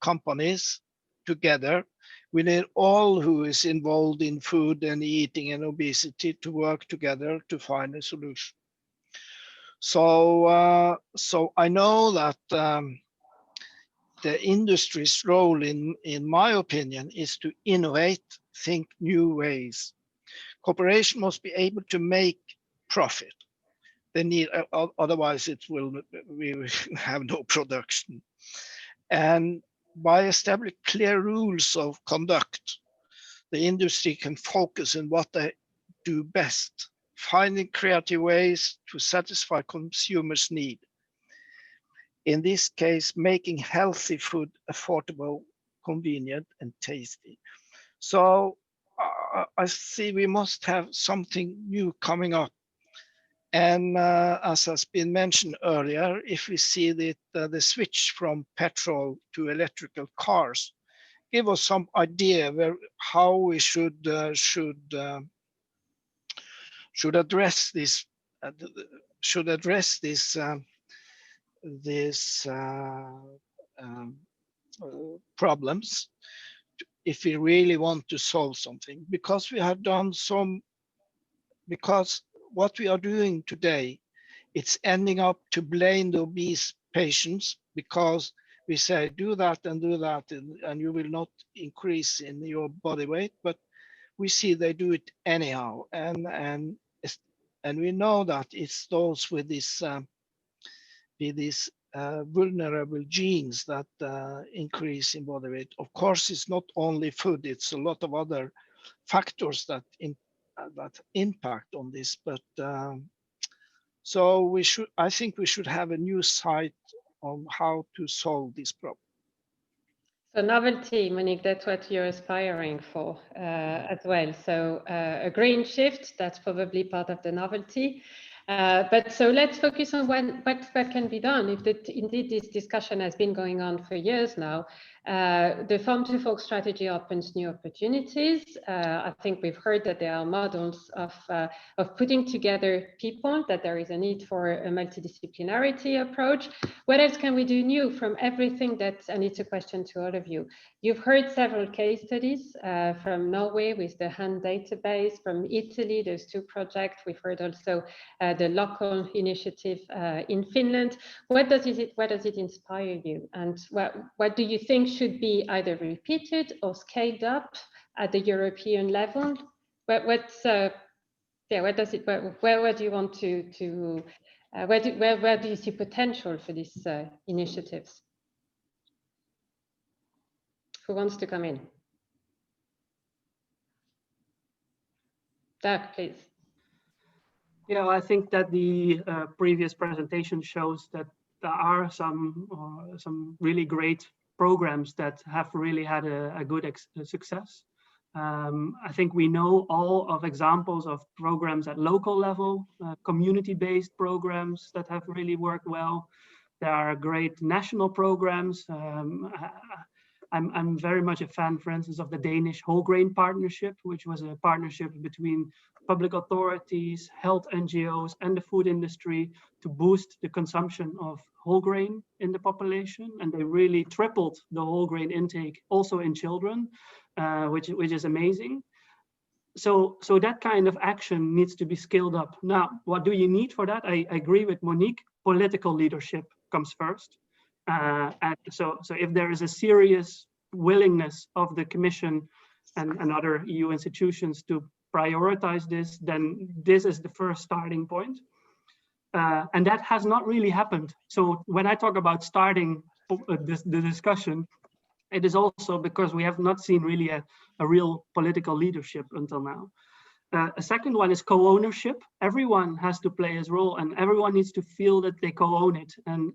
companies together. We need all who is involved in food and eating and obesity to work together to find a solution. So, so I know that the industry's role, in my opinion, is to innovate, think new ways. Corporation must be able to make profit. They need, otherwise we will have no production. And by establishing clear rules of conduct, the industry can focus on what they do best, finding creative ways to satisfy consumers' need. In this case, making healthy food affordable, convenient, and tasty. So I see we must have something new coming up. And as has been mentioned earlier, if we see that the switch from petrol to electrical cars, give us some idea how we should address this. These problems if we really want to solve something, because we have done because what we are doing today, it's ending up to blame the obese patients, because we say do that and you will not increase in your body weight, but we see they do it anyhow, and we know that it's those with this vulnerable genes that increase in body weight. Of course, it's not only food, it's a lot of other factors that impact on this. But so I think we should have a new site on how to solve this problem. So novelty, Monique, that's what you're aspiring for as well. So a green shift, that's probably part of the novelty. But so let's focus on what can be done. If indeed this discussion has been going on for years now, the Farm to Fork strategy opens new opportunities. I think we've heard that there are models of putting together people, that there is a need for a multidisciplinarity approach. What else can we do new from everything and it's a question to all of you. You've heard several case studies from Norway with the HAN database, from Italy, there's 2 projects. We've heard also the local initiative in Finland. What does it inspire you? And what do you think should be either repeated or scaled up at the European level? Where do you want to where do you see potential for these initiatives? Who wants to come in? Doug, please. Yeah, I think that the previous presentation shows that there are some really great programs that have really had a good success. I think we know all of examples of programs at local level, community-based programs that have really worked well. There are great national programs. I'm very much a fan, for instance, of the Danish Whole Grain Partnership, which was a partnership between public authorities, health NGOs, and the food industry to boost the consumption of whole grain in the population. And they really tripled the whole grain intake also in children, which is amazing. So that kind of action needs to be scaled up. Now, what do you need for that? I agree with Monique. Political leadership comes first. And so if there is a serious willingness of the Commission and other EU institutions to prioritize this, then this is the first starting point. And that has not really happened. So when I talk about starting the discussion, it is also because we have not seen really a real political leadership until now. A second one is co-ownership. Everyone has to play his role and everyone needs to feel that they co-own it. And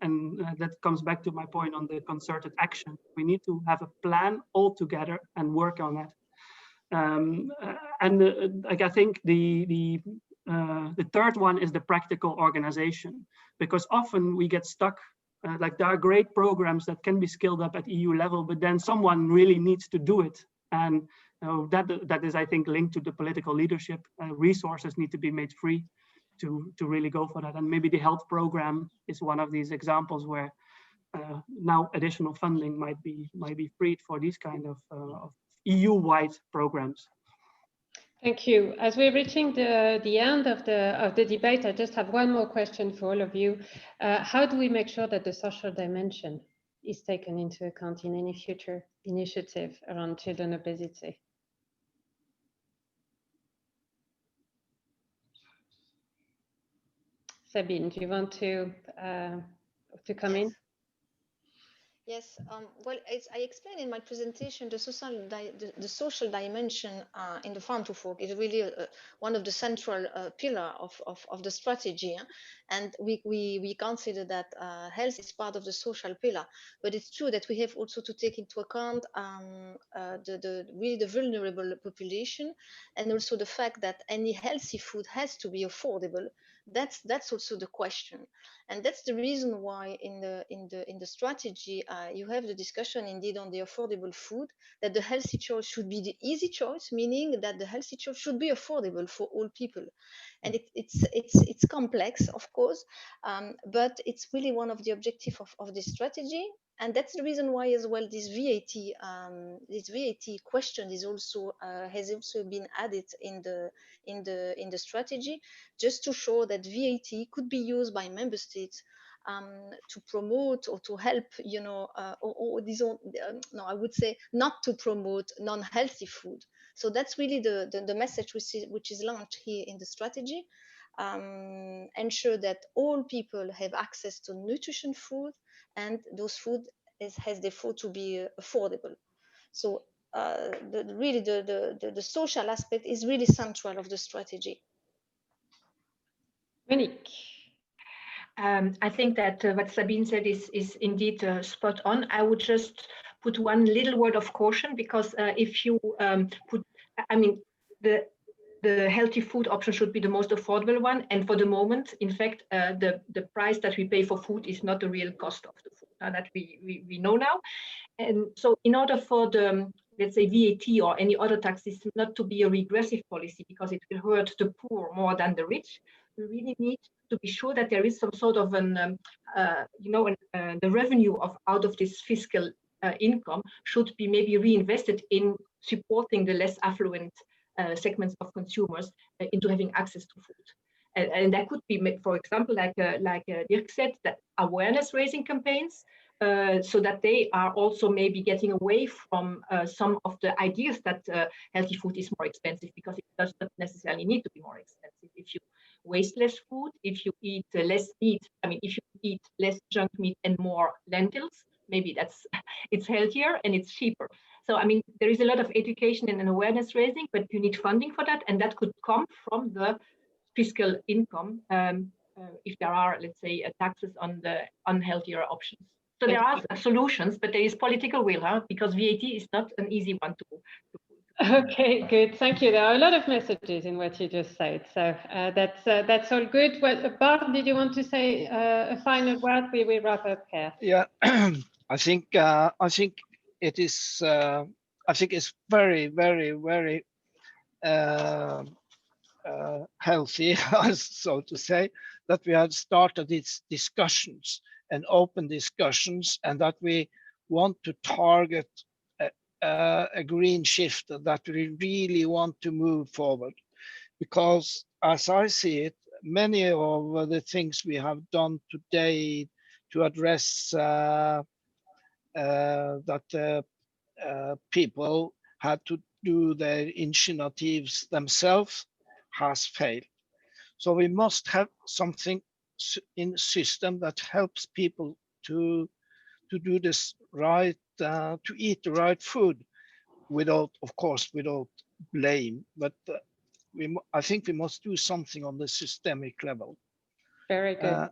that comes back to my point on the concerted action. We need to have a plan all together and work on that. Like I think the third one is the practical organization, because often we get stuck. Like there are great programs that can be scaled up at EU level, but then someone really needs to do it. And that is, I think, linked to the political leadership. Resources need to be made free to really go for that. And maybe the health program is one of these examples where now additional funding might be freed for these kind of EU-wide programs. Thank you. As we're reaching the end of the debate, I just have one more question for all of you. How do we make sure that the social dimension is taken into account in any future initiative around children obesity? Sabine, do you want to come in? Yes, well, as I explained in my presentation, the social dimension in the Farm to Fork is really one of the central pillar of the strategy. And we consider that health is part of the social pillar. But it's true that we have also to take into account the vulnerable population, and also the fact that any healthy food has to be affordable. That's also the question, and that's the reason why in the strategy you have the discussion indeed on the affordable food, that the healthy choice should be the easy choice, meaning that the healthy choice should be affordable for all people. And it's complex, of course, but it's really one of the objectives of this strategy. And that's the reason why as well this VAT question is also has also been added in the strategy, just to show that VAT could be used by member states to promote or to help, no, I would say not to promote non-healthy food. So that's really the message which is launched here in the strategy. Ensure that all people have access to nutrition food, and those food has therefore to be affordable. So the social aspect is really central of the strategy. Monique. I think that what Sabine said is indeed spot on. I would just put one little word of caution, because if you the healthy food option should be the most affordable one. And for the moment, in fact, the price that we pay for food is not the real cost of the food that we know now. And so in order for the, let's say, VAT or any other taxes not to be a regressive policy, because it will hurt the poor more than the rich, we really need to be sure that there is some sort of the revenue out of this fiscal income should be maybe reinvested in supporting the less affluent segments of consumers into having access to food. And that could be, for example, like Dirk said, that awareness raising campaigns, so that they are also maybe getting away from some of the ideas that healthy food is more expensive, because it does not necessarily need to be more expensive. If you waste less food, if you eat less meat, if you eat less junk meat and more lentils, maybe it's healthier and it's cheaper. So, there is a lot of education and awareness raising, but you need funding for that. And that could come from the fiscal income if there are, let's say, taxes on the unhealthier options. So there are solutions, but there is political will, because VAT is not an easy one to. Okay, good. Thank you. There are a lot of messages in what you just said. So that's all good. Well, Bart, did you want to say a final word? We will wrap up here. Yeah, I think it is, I think it's very, very, very healthy, so to say, that we have started these discussions and open discussions, and that we want to target a green shift, that we really want to move forward. Because as I see it, many of the things we have done today to address that people had to do their initiatives themselves has failed. So we must have something in the system that helps people to do this right, to eat the right food, without, of course, without blame. But I think we must do something on the systemic level. Very good.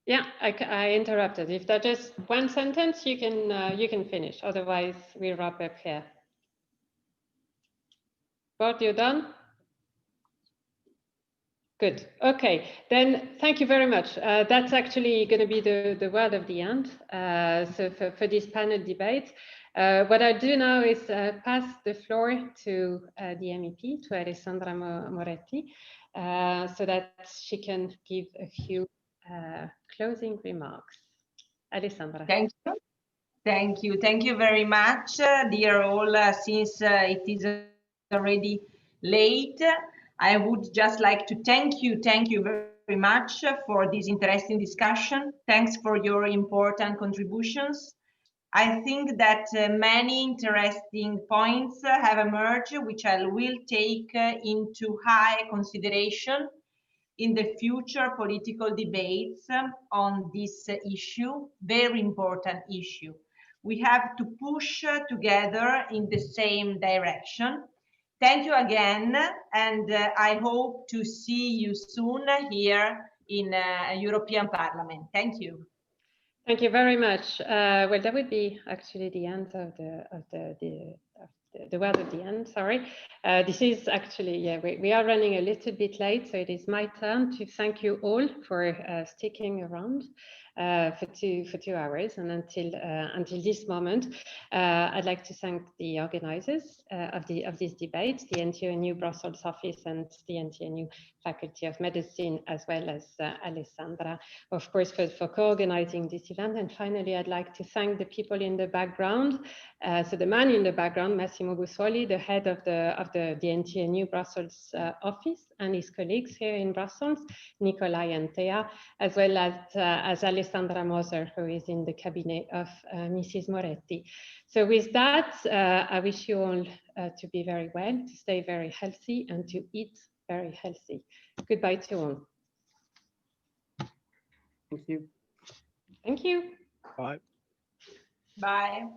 Yeah, I interrupted. If that's just one sentence, you can finish. Otherwise, we wrap up here. Bart, you're done? Good. Okay, then thank you very much. That's actually going to be the word of the end. So for this panel debate, what I do now is pass the floor to the MEP, to Alessandra Moretti, so that she can give a few closing remarks. Alessandra. Thank you. Thank you. Thank you very much, dear all. Since it is already late, I would just like to thank you very much for this interesting discussion. Thanks for your important contributions. I think that many interesting points have emerged, which I will take into high consideration in the future political debates on this issue, very important issue. We have to push together in the same direction. Thank you again, and I hope to see you soon here in European Parliament. Thank you. Thank you very much. Well, that would be actually the end of the word of the end, sorry. This is actually, yeah, we are running a little bit late, so it is my turn to thank you all for sticking around for two hours, and until this moment. I'd like to thank the organizers of this debate, the NTNU Brussels office and the NTNU Faculty of Medicine, as well as Alessandra, of course, for co-organizing this event. And finally, I'd like to thank the people in the background. So the man in the background, Massimo Busoli, the head of the NTNU Brussels office, and his colleagues here in Brussels, Nikolai and Thea, as well as Alessandra Moser, who is in the cabinet of Mrs. Moretti. So with that, I wish you all to be very well, to stay very healthy, and to eat very healthy. Goodbye to all. Thank you. Thank you. Bye. Bye.